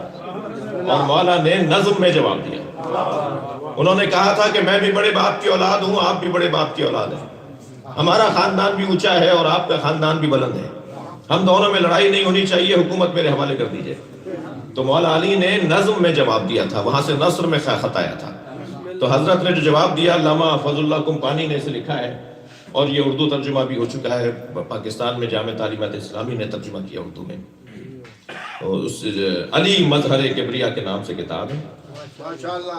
اور مولا نے نظم میں جواب دیا. انہوں نے کہا تھا کہ میں بھی بڑے باپ کی اولاد ہوں, آپ بھی بڑے باپ کی اولاد ہیں, ہمارا خاندان بھی اونچا ہے اور آپ کا خاندان بھی بلند ہے, ہم دونوں میں لڑائی نہیں ہونی چاہیے, حکومت میرے حوالے کر دیجئے. تو مولا علی نے نظم میں جواب دیا تھا, وہاں سے نثر میں خط آیا تھا. تو حضرت نے جو جواب دیا علامہ فضل اللہ کمپانی نے اسے لکھا ہے اور یہ اردو ترجمہ بھی ہو چکا ہے. پاکستان میں جامعہ تعلیمات اسلامی نے ترجمہ کیا اردو میں. اس علی مظہر کبریا کے نام سے کتاب ہے.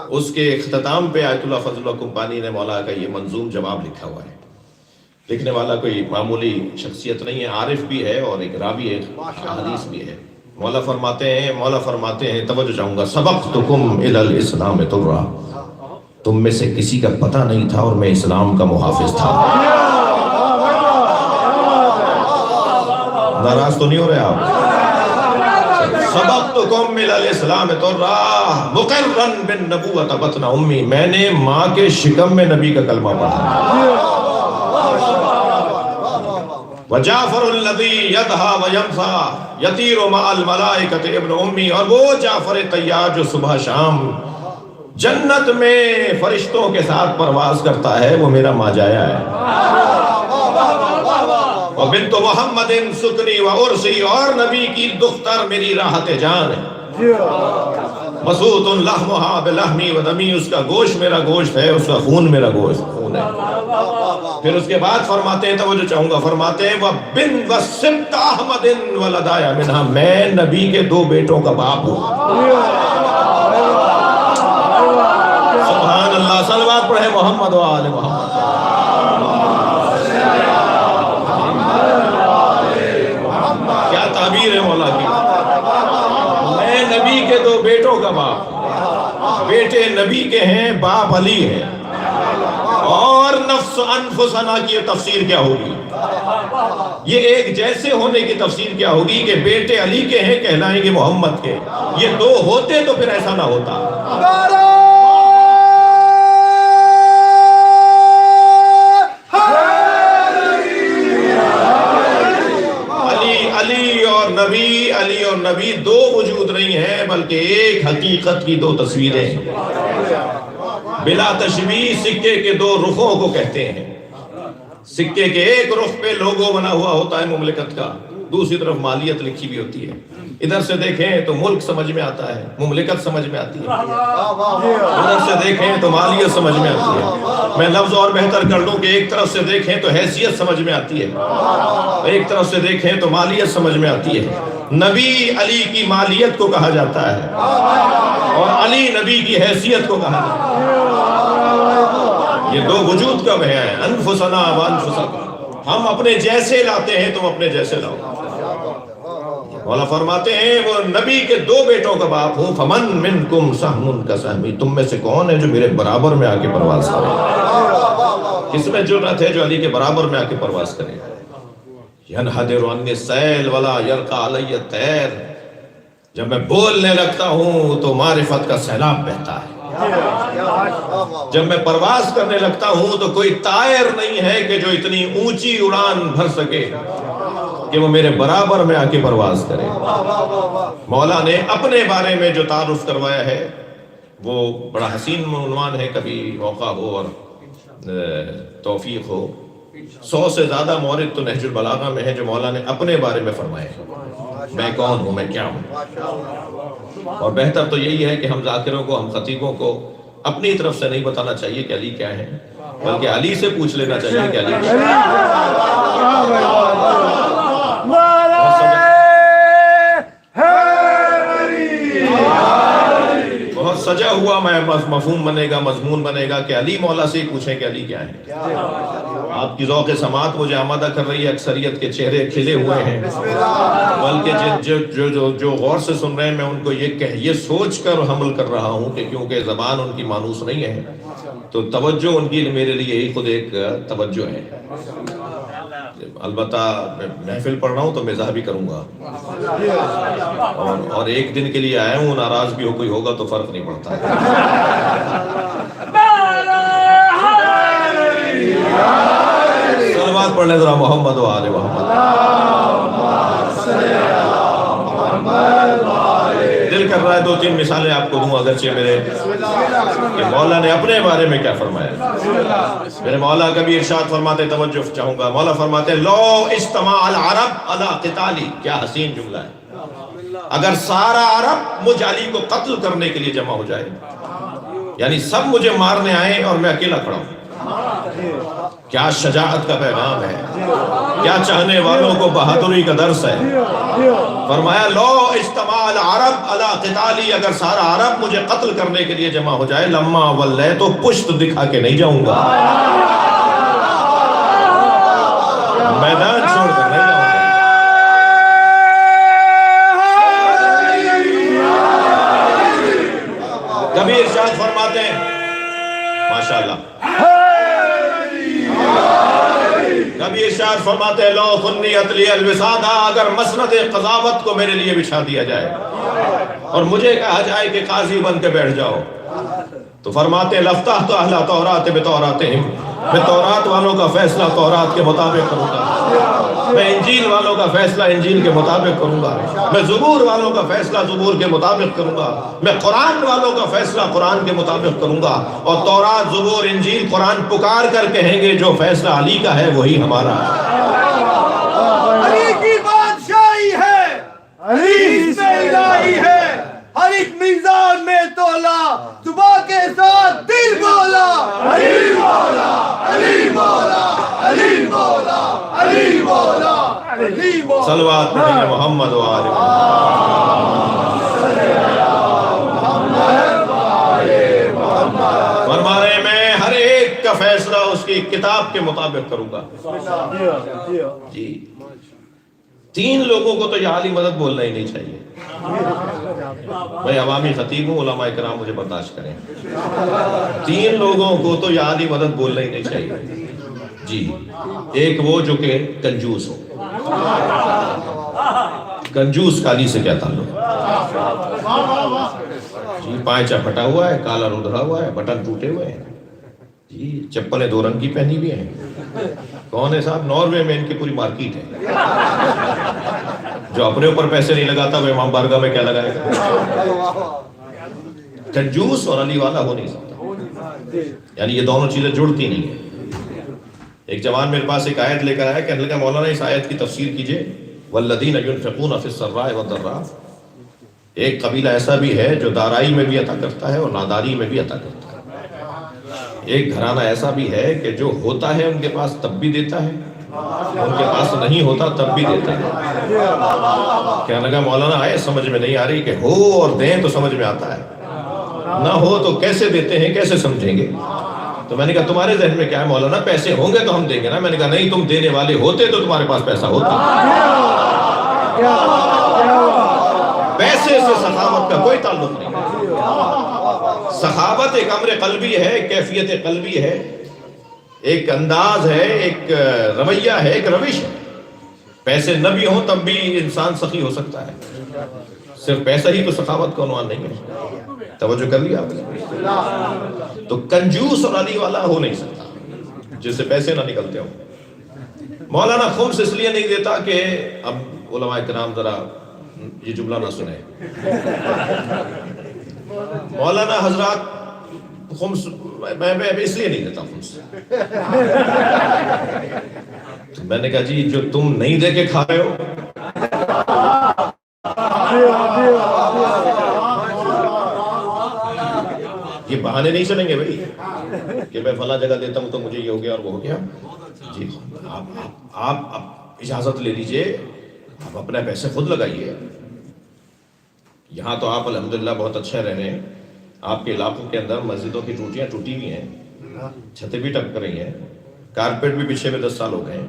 اس کے اختتام پہ آیت اللہ فضل اللہ کمپانی نے مولا کا یہ منظوم جواب لکھا ہوا ہے. لکھنے والا کوئی معمولی شخصیت نہیں ہے, عارف بھی ہے اور ایک راوی ہے, حدیث بھی ہے. مولا فرماتے ہیں توجہ چاہوں گا, سبقتکم الی الاسلام طرا, تم میں سے کسی کا پتہ نہیں تھا اور میں اسلام کا محافظ تھا. ناراض تو نہیں ہو رہے آپ؟ سبقتکم الی الاسلام طرا مقرا بالنبوۃ بطن امی, میں نے ماں کے شکم میں نبی کا کلمہ پڑھا. وجعفر الذی یضحی وینفی یطیر مع الملائکۃ ابن امی، اور وہ جعفر طیار جو صبح شام جنت میں فرشتوں کے ساتھ پرواز کرتا ہے، وہ میرا ماجایا ہے۔ وبنت محمد سکنی و عرسی، اور نبی کی دختر میری راحت جان ہے۔ مسعود لحمہا بلحمی و دمی، اس کا گوشت میرا گوشت ہے، اس کا خون میرا گوشت خون ہے۔ پھر اس کے بعد فرماتے ہیں، توجہ چاہوں گا، فرماتے ہیں وَبِن وَسِمْتَ أَحْمَدٍ وَلَدَايَ مِنْهَا، میں نبی کے 2 بیٹوں کا باپ ہوں۔ سبحان اللہ، صلوات پڑھے محمد و آل محمد۔ کیا تعبیر ہے مولا کی، میں نبی کے 2 بیٹوں کا باپ، بیٹے نبی کے ہیں، باپ علی ہے۔ اور نفس انفسنا کی تفسیر کیا ہوگی؟ یہ ایک جیسے ہونے کی تفسیر کیا ہوگی کہ بیٹے علی کے ہیں کہلائیں گے محمد کے، یہ 2 ہوتے تو پھر ایسا نہ ہوتا۔ علی اور نبی 2 وجود نہیں ہیں، بلکہ ایک حقیقت کی 2 تصویریں، بلا تشبیہ سکے کے 2 رخوں کو کہتے ہیں۔ سکے کے ایک رخ پہ لوگو بنا ہوا ہوتا ہے مملکت کا، دوسری طرف مالیت لکھی بھی ہوتی ہے۔ ادھر سے دیکھیں تو ملک سمجھ میں آتا ہے، مملکت سمجھ میں آتی ہے، ادھر سے دیکھیں تو مالیت سمجھ میں آتی ہے۔ میں لفظ اور بہتر کر دوں کہ ایک طرف سے دیکھیں تو حیثیت سمجھ میں آتی ہے، ایک طرف سے دیکھیں تو مالیت سمجھ میں آتی ہے۔ نبی علی کی مالیت کو کہا جاتا ہے اور علی نبی کی حیثیت کو کہا جاتا ہے۔ یہ 2 وجود کا بیان ہے، انفسنا و انفسکم، ہم اپنے جیسے لاتے ہیں، تم اپنے جیسے لاؤ۔ مولا فرماتے ہیں وہ نبی کے 2 بیٹوں کا باپ ہوں، فمن منکم سہم کسہمی، تم میں سے کون ہے جو میرے برابر میں آ کے پرواز کرے؟ کس میں جرأت ہے جو علی کے برابر میں آ کے پرواز کرے؟ ینحدر عنی السیل ولا یرقى علی الطیر، جب میں بولنے لگتا ہوں تو معرفت کا سیلاب بہتا ہے، جب میں پرواز کرنے لگتا ہوں تو کوئی طائر نہیں ہے کہ جو اتنی اونچی اڑان بھر سکے کہ وہ میرے برابر میں آ کے پرواز کرے۔ مولا نے اپنے بارے میں جو تعارف کروایا ہے وہ بڑا حسین عنوان ہے، کبھی موقع ہو اور توفیق ہو 100 سے زیادہ مورد تو نہج البلاغہ میں ہے جو مولا نے اپنے بارے میں فرمائے ہیں، میں کون ہوں، میں کیا ہوں۔ اور بہتر تو یہی ہے کہ ہم ذاکروں کو، ہم خطیبوں کو اپنی طرف سے نہیں بتانا چاہیے کہ علی کیا ہے، بلکہ علی سے پوچھ لینا چاہیے کہ علی کیا بہت سجا ہوا میں مفہوم بنے گا، مضمون بنے گا کہ علی مولا سے ہی پوچھیں کہ علی کیا ہے۔ آپ کی ذوق سماعت مجھے آمادہ کر رہی ہے، اکثریت کے چہرے کھلے ہوئے ہیں، بلکہ جو غور سے سن رہے ہیں میں ان کو یہ سوچ کر حمل کر رہا ہوں کہ کیونکہ زبان ان کی مانوس نہیں ہے تو توجہ ان کی میرے لیے ہی خود ایک توجہ ہے۔ البتہ میں محفل پڑھ رہا ہوں تو مزاح بھی کروں گا، اور ایک دن کے لیے آیا ہوں، ناراض بھی ہو کوئی ہوگا تو فرق نہیں پڑتا۔ صلوات پڑھ لیں ذرا محمد و آل محمد۔ دل کر رہا ہے 2-3 مثالیں آپ کو دوں، اگرچہ میرے کہ مولا نے اپنے بارے میں کیا فرمایا۔ میرے مولا کبھی ارشاد فرماتے، توجہ چاہوں گا، مولا فرماتے لو اجتماع العرب علی قتالی، کیا حسین جملہ ہے، اگر سارا عرب مجھ علی کو قتل کرنے کے لیے جمع ہو جائے، یعنی سب مجھے مارنے آئے اور میں اکیلا کھڑا ہوں، کیا شجاعت کا پیغام ہے، کیا چاہنے والوں کو بہادری کا درس ہے۔ فرمایا لو اجتماع العرب علی قتالی، اگر سارا عرب مجھے قتل کرنے کے لیے جمع ہو جائے، لما ولیت تو پشت دکھا کے نہیں جاؤں گا، میدان چھوڑ کر نہیں جاؤں گا۔ کبھی ارشاد فرماتے ہیں ماشاءاللہ، کبھی ارشاد فرماتے ہیں لو سنیت لی الوسادہ، اگر مسند قضاوت کو میرے لیے بچھا دیا جائے اور مجھے کہا جائے کہ قاضی بن کے بیٹھ جاؤ، تو فرماتے ہیں لفتح تو اہل تورات بتوراتہم، میں تورات والوں کا فیصلہ تورات کے مطابق کروں گا۔ میں انجیل والوں کا فیصلہ انجیل کے مطابق کروں گا، میں زبور والوں کا فیصلہ زبور کے مطابق کروں گا، میں قرآن والوں کا فیصلہ قرآن کے مطابق کروں گا، اور تورات زبور انجیل قرآن پکار کر کہیں گے جو فیصلہ علی کا ہے وہی ہمارا ہے۔ علی کی بادشاہی ہے، علی سے الہی ہے، ہر ایک میزان میں تولا، صبح کے ساتھ دل بولا، علی مولا، علی مولا، علی مولا، علی مولا، علی مولا۔ صلوات پڑھیں محمد و آل محمد۔ فرما رہے ہیں میں ہر ایک کا فیصلہ اس کی کتاب کے مطابق کروں گا۔ جی 3 لوگوں کو تو یہ عالی مدد بولنا ہی نہیں چاہیے۔ میں عوامی خطیب ہوں، علماء کرام مجھے برداشت کریں، 3 لوگوں کو تو یہ عالی مدد بولنا ہی نہیں چاہیے۔ جی ایک وہ جو کہ کنجوس ہو۔ کنجوس کا علی سے کیا تعلق؟ جی پائچہ پھٹا ہوا ہے، کالر ادھرا ہوا ہے، بٹن ٹوٹے ہوئے ہیں، جی چپلیں 2 رنگ کی پہنی بھی ہیں۔ کون ہے صاحب؟ ناروے میں ان کی پوری مارکیٹ ہے۔ جو اپنے اوپر پیسے نہیں لگاتا وہ امام بارگاہ میں کیا لگائے گا؟ کنجوس اور علی والا ہو نہیں سکتا، یعنی یہ دونوں چیزیں جڑتی نہیں ہیں۔ ایک جوان میرے پاس ایک آیت لے کر آیا، کہنے لگا مولانا اس آیت کی تفسیر کیجئے، والذین ینفقون فی السراء والضراء۔ ایک قبیلہ ایسا بھی ہے جو دارائی میں بھی عطا کرتا ہے اور ناداری میں بھی عطا کرتا ہے۔ ایک گھرانہ ایسا بھی ہے کہ جو ہوتا ہے ان کے پاس تب بھی دیتا ہے، ان کے پاس نہیں ہوتا تب بھی دیتا ہے۔ کہنے لگا مولانا آئے سمجھ میں نہیں آ رہی کہ ہو اور دیں تو سمجھ میں آتا ہے، نہ ہو تو کیسے دیتے ہیں، کیسے سمجھیں گے؟ تو میں نے کہا تمہارے ذہن میں کیا ہے مولانا؟ پیسے ہوں گے تو ہم دیں گے نا۔ میں نے کہا نہیں، تم دینے والے ہوتے تو تمہارے پاس پیسہ ہوتا۔ پیسے سے سخاوت کا کوئی تعلق نہیں۔ سخاوت ایک امر قلبی ہے، کیفیت قلبی ہے، ایک انداز ہے، ایک رویہ ہے، ایک روش ہے۔ پیسے نہ بھی ہوں تب بھی انسان سخی ہو سکتا ہے، صرف پیسہ ہی تو سخاوت کا عنوان نہیں ہے۔ توجہ کر لیا آپ نے؟ تو کنجوس اور علی والا ہو نہیں سکتا جس سے پیسے نہ نکلتے ہوں۔ مولانا خمس اس لیے نہیں دیتا کہ اب علماء کرام ذرا یہ جملہ نہ سنیں، مولانا حضرات خمس میں اس لیے نہیں دیتا خمس۔ میں نے کہا جی جو تم نہیں دے کے کھا رہے ہو، یہ بہانے نہیں چلیں گے بھائی کہ میں فلاں جگہ دیتا ہوں تو مجھے یہ ہو گیا اور وہ ہو گیا۔ جی آپ اجازت لے لیجئے، آپ اپنے پیسے خود لگائیے۔ یہاں تو آپ الحمدللہ بہت اچھے رہ رہے ہیں، آپ کے علاقوں کے اندر مسجدوں کی ٹوٹیاں ٹوٹی ہوئی ہیں، چھتیں بھی ٹپک رہی ہیں، کارپیٹ بھی بچھے ہوئے 10 سال ہو گئے ہیں،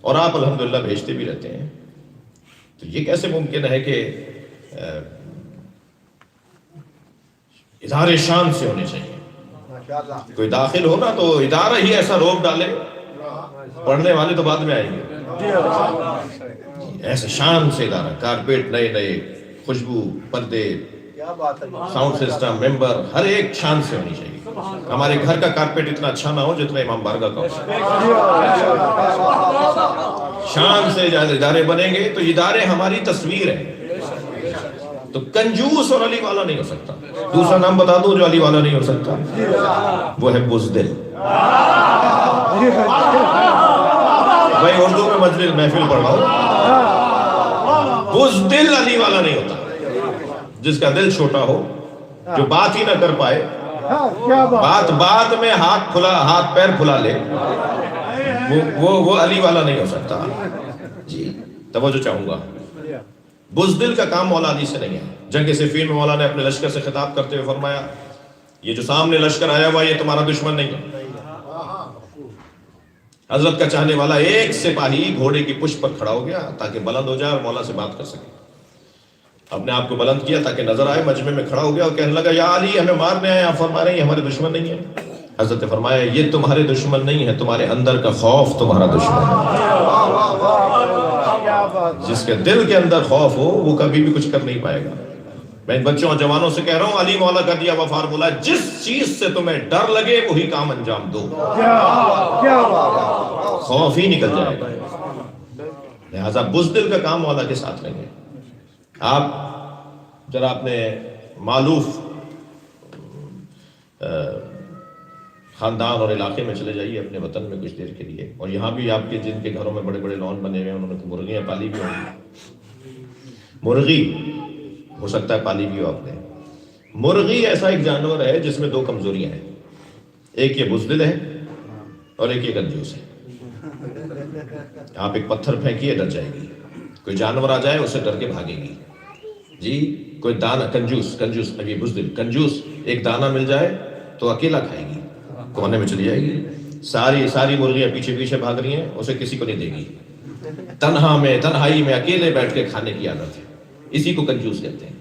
اور آپ الحمدللہ بھیجتے بھی رہتے ہیں۔ تو یہ کیسے ممکن ہے کہ ادارے شان سے ہونے چاہیے؟ کوئی داخل ہو نا تو ادارہ ہی ایسا روپ ڈالے، پڑھنے والے تو بعد میں آئیں گے۔ ایسے شان سے ادارہ، کارپیٹ نئے نئے، خوشبو، پردے، ساؤنڈ سسٹم، ممبر، ہر ایک شان سے ہونی چاہیے۔ ہمارے گھر کا کارپیٹ اتنا اچھا نہ ہو جتنا امام بارگاہ کا ہو۔ شان سے ادارے بنیں گے تو ادارے ہماری تصویر ہے۔ تو کنجوس اور علی والا نہیں ہو سکتا۔ دوسرا نام بتا دوں جو علی والا نہیں ہو سکتا، وہ ہے بزدل۔ میں اردو میں مجلس محفل پڑھ رہا ہوں، بزدل علی والا نہیں ہوتا۔ جس کا دل چھوٹا ہو، جو بات ہی نہ کر پائے، بات میں ہاتھ پیر پھلا لے، وہ علی والا نہیں ہو سکتا۔ جی توجہ چاہوں گا، بزدل کا کام مولا علی سے نہیں ہے۔ جنگ صفین میں مولا نے اپنے لشکر سے خطاب کرتے ہوئے فرمایا یہ جو سامنے لشکر آیا ہوا یہ تمہارا دشمن نہیں ہے۔ حضرت کا چاہنے والا ایک سپاہی گھوڑے کی پشت پر کھڑا ہو گیا تاکہ بلند ہو جائے اور مولا سے بات کر سکے۔ اپنے آپ کو بلند کیا تاکہ نظر آئے، مجمع میں کھڑا ہو گیا اور کہنے لگا یا علی ہمیں مارنے آئے، آپ فرما رہے ہیں یہ ہمارے دشمن نہیں ہے۔ حضرت نے فرمایا یہ تمہارے دشمن نہیں ہے، تمہارے اندر کا خوف تمہارا دشمن ہے۔ جس کے دل کے اندر خوف ہو وہ کبھی بھی کچھ کر نہیں پائے گا۔ میں ان بچوں اور جوانوں سے کہہ رہا ہوں علی مولا کا دیا ہوا فارمولہ، جس چیز سے تمہیں ڈر لگے وہی کام انجام دو، خوف ہی نکل جائے گا۔ لہذا بزدل کا کام مولا کے ساتھ نہیں ہے. آپ ذرا اپنے معلوف خاندان اور علاقے میں چلے جائیے، اپنے وطن میں کچھ دیر کے لیے، اور یہاں بھی آپ کے جن کے گھروں میں بڑے بڑے لان بنے ہوئے ہیں، انہوں نے مرغیاں پالی بھی ہوں. مرغی ہو سکتا ہے پالی بھی ہو آپ نے. مرغی ایسا ایک جانور ہے جس میں دو کمزوریاں ہیں، ایک یہ بزدل ہے اور ایک یہ کنجوس ہے. آپ ایک پتھر پھینکیے ڈر جائے گی، کوئی جانور آ جائے اسے ڈر کے بھاگے گی. جی کوئی دانہ، کنجوس ابھی بزدل کنجوس، ایک دانہ مل جائے تو اکیلا کھائے گی، کونے میں چلی جائے گی. ساری مرغیاں پیچھے پیچھے بھاگ رہی ہیں، اسے کسی کو نہیں دے گی. تنہائی میں اکیلے بیٹھ کے کھانے کی عادت ہے، اسی کو کنجوس کہتے ہیں.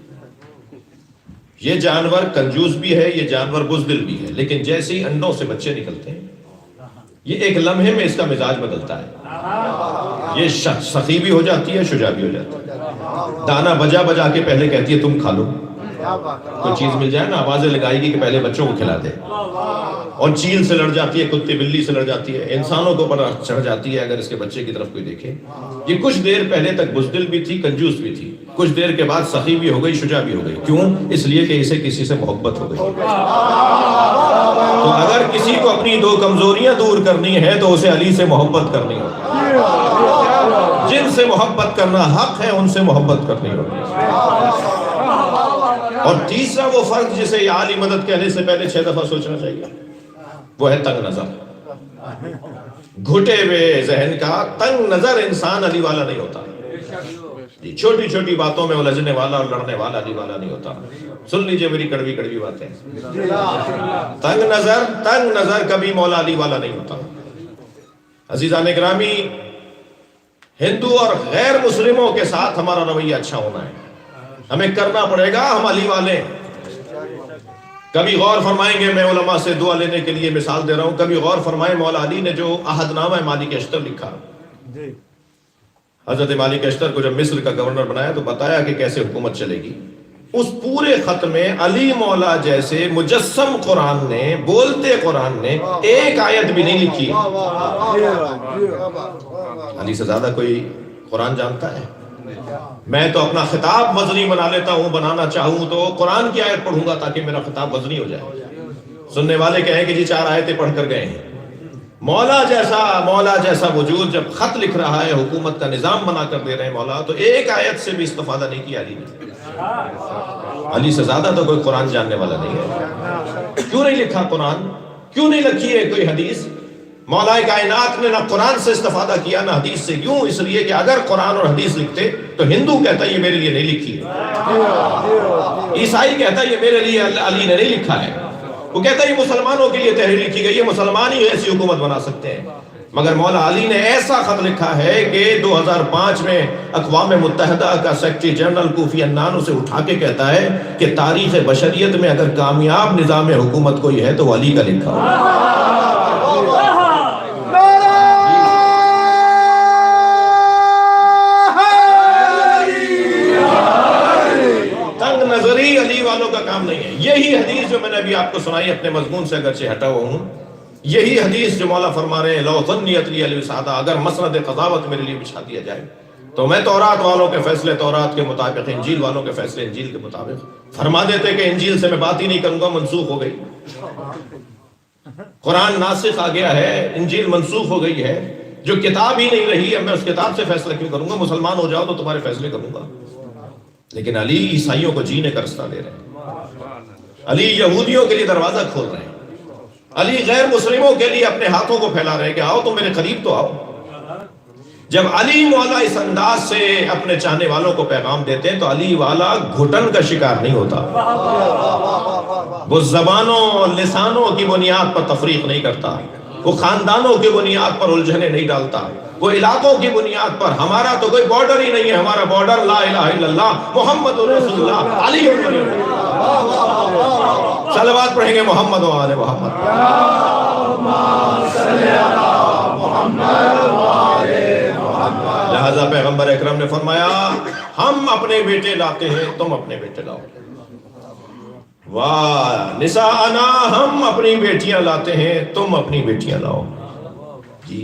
یہ جانور کنجوس بھی ہے، یہ جانور بزدل بھی ہے، لیکن جیسے ہی انڈوں سے بچے نکلتے ہیں یہ ایک لمحے میں اس کا مزاج بدلتا ہے. یہ سخی بھی ہو جاتی ہے، شجاع بھی ہو جاتی ہے. دانا بجا کے پہلے کہتی ہے تم کھا لو. کوئی چیز مل جائے نا آوازیں لگائے گی کہ پہلے بچوں کو کھلا دے. اور چیل سے لڑ جاتی ہے، کتے بلی سے لڑ جاتی ہے، انسانوں کو پر چڑھ جاتی ہے اگر اس کے بچے کی طرف کوئی دیکھے. یہ کچھ دیر پہلے تک بزدل بھی تھی، کنجوس بھی تھی، کچھ دیر کے بعد سخی بھی ہو گئی، شجاع بھی ہو گئی. کیوں؟ اس لیے کہ اسے کسی سے محبت ہو گئی. تو اگر کسی کو اپنی دو کمزوریاں دور کرنی ہے تو اسے علی سے محبت کرنی ہوگی. جن سے محبت کرنا حق ہے ان سے محبت کرنی ہوگی. اور تیسرا وہ فرق جسے یا علی مدد کہنے سے پہلے 6 دفعہ سوچنا چاہیے، وہ ہے تنگ نظر. گھٹے ہوئے ذہن کا تنگ نظر انسان علی والا نہیں ہوتا. چھوٹی چھوٹی باتوں میں الجھنے والا اور لڑنے والا علی والا نہیں ہوتا. سن لیجئے میری کڑوی کڑوی باتیں. تنگ نظر کبھی مولا علی والا نہیں ہوتا. عزیزان گرامی، ہندو اور غیر مسلموں کے ساتھ ہمارا رویہ اچھا ہونا ہے. ہمیں کرنا پڑے گا، ہم علی والے. کبھی غور فرمائیں گے، میں علماء سے دعا لینے کے لیے مثال دے رہا ہوں، کبھی غور فرمائیں مولا علی نے جو عہد نامہ مالک اشتر لکھا. حضرت مالک اشتر کو جب مصر کا گورنر بنایا تو بتایا کہ کیسے حکومت چلے گی. اس پورے خط میں علی مولا جیسے مجسم قرآن نے، بولتے قرآن نے ایک آیت بھی نہیں لکھی. علی سے زیادہ کوئی قرآن جانتا ہے؟ میں تو اپنا خطاب وزنی بنا لیتا ہوں، بنانا چاہوں تو قرآن کی آیت پڑھوں گا تاکہ میرا خطاب وزنی ہو جائے. سننے والے کہیں کہ جی 4 آیتیں پڑھ کر گئے ہیں. مولا جیسا وجود جب خط لکھ رہا ہے، حکومت کا نظام بنا کر دے رہے ہیں مولا، تو ایک آیت سے بھی استفادہ نہیں کیا علی نے. علی سے زیادہ تو کوئی قرآن جاننے والا نہیں ہے. کیوں نہیں لکھا قرآن؟ کیوں نہیں لکھی ہے کوئی حدیث؟ مولا کائنات نے نہ قرآن سے استفادہ کیا نہ حدیث سے. کیوں؟ اس لیے کہ اگر قرآن اور حدیث لکھتے تو ہندو کہتا یہ میرے لیے نہیں لکھی ہے، عیسائی کہتا یہ میرے لیے علی نے نہیں لکھا ہے، وہ کہتا یہ مسلمانوں کے لیے تحریر لکھی گئی ہے، مسلمان ہی ایسی حکومت بنا سکتے ہیں. مگر مولا علی نے ایسا خط لکھا ہے کہ 2005 میں اقوام متحدہ کا سیکرٹری جنرل کوفی عنان اسے اٹھا کے کہتا ہے کہ تاریخ بشریت میں اگر کامیاب نظام حکومت کوئی ہے تو وہ علی کا لکھا ہو. تنگ نظری علی والوں کا کام نہیں ہے. یہی حدیث جو میں نے ابھی آپ کو سنائی اپنے مضمون سے اگرچہ ہٹا ہوا ہوں، یہی حدیث جو مولا فرما رہے ہیں لو ظنیت لی علی وسادہ، اگر مسند قضاوت میرے لیے بچھا دیا جائے تو میں تورات والوں کے فیصلے تورات کے مطابق، انجیل والوں کے فیصلے انجیل کے مطابق. فرما دیتے کہ انجیل سے میں بات ہی نہیں کروں گا، منسوخ ہو گئی. قرآن ناسخ آ گیا ہے، انجیل منسوخ ہو گئی ہے، جو کتاب ہی نہیں رہی اب میں اس کتاب سے فیصلہ کیوں کروں گا؟ مسلمان ہو جاؤ تو تمہارے فیصلے کروں گا. لیکن علی عیسائیوں کو جینے کا رستہ دے رہے ہیں، علی یہودیوں کے لیے دروازہ کھول رہے ہیں، علی غیر مسلموں کے لیے اپنے ہاتھوں کو پھیلا رہے ہیں کہ آؤ تم میرے قریب تو آؤ. جب علی مولا اس انداز سے اپنے چاہنے والوں کو پیغام دیتے ہیں تو علی والا گھٹن کا شکار نہیں ہوتا. وہ زبانوں لسانوں کی بنیاد پر تفریق نہیں کرتا، وہ خاندانوں کی بنیاد پر الجھنے نہیں ڈالتا، وہ علاقوں کی بنیاد پر. ہمارا تو کوئی بارڈر ہی نہیں ہے، ہمارا بارڈر لا الہ الا اللہ محمد رسول اللہ علی. صلوات پڑھیں گے محمد و آل محمد. لہذا پیغمبر اکرم نے فرمایا ہم اپنے بیٹے لاتے ہیں، تم اپنے بیٹے لاؤ. واہ نساءنا، ہم اپنی بیٹیاں لاتے ہیں، تم اپنی بیٹیاں لاؤ. جی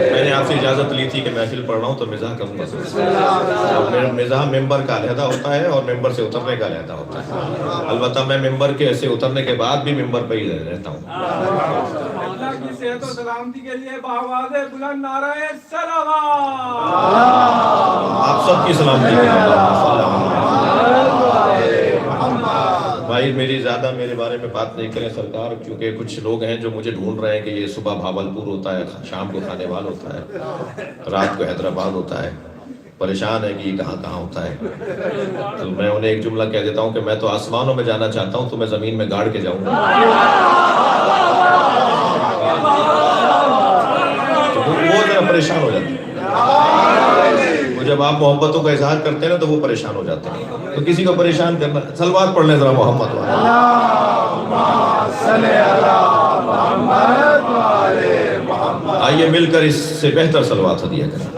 میں نے آپ سے اجازت لی تھی کہ محفل پڑھ رہا ہوں تو مزاح کروں گا، اور میرا مزاح ممبر کا علیحدہ ہوتا ہے اور ممبر سے اترنے کا علیحدہ ہوتا ہے. البتہ میں ممبر کے ایسے اترنے کے بعد بھی ممبر پہ ہی رہتا ہوں. اللہ کی صحت و سلامتی کے لیے بآواز بلند نعرہ سلوات. آپ سب کی سلامتی کے لیے. بھائی میری زیادہ میرے بارے میں بات نہیں کریں سرکار، کیونکہ کچھ لوگ ہیں جو مجھے ڈھونڈ رہے ہیں کہ یہ صبح بھاولپور ہوتا ہے، شام کو خانے وال ہوتا ہے، رات کو حیدرآباد ہوتا ہے، پریشان ہے کہ یہ کہاں کہاں ہوتا ہے. تو میں انہیں ایک جملہ کہہ دیتا ہوں کہ میں تو آسمانوں میں جانا چاہتا ہوں، تو میں زمین میں گاڑ کے جاؤں گا. وہ ذرا پریشان ہو جاتے ہیں. جب آپ محبتوں کا اظہار کرتے ہیں نا تو وہ پریشان ہو جاتے ہیں. تو کسی کو پریشان کرنا، صلوات پڑھ لیں ذرا محمد والے. آئیے مل کر اس سے بہتر صلوات ہدیہ کریں.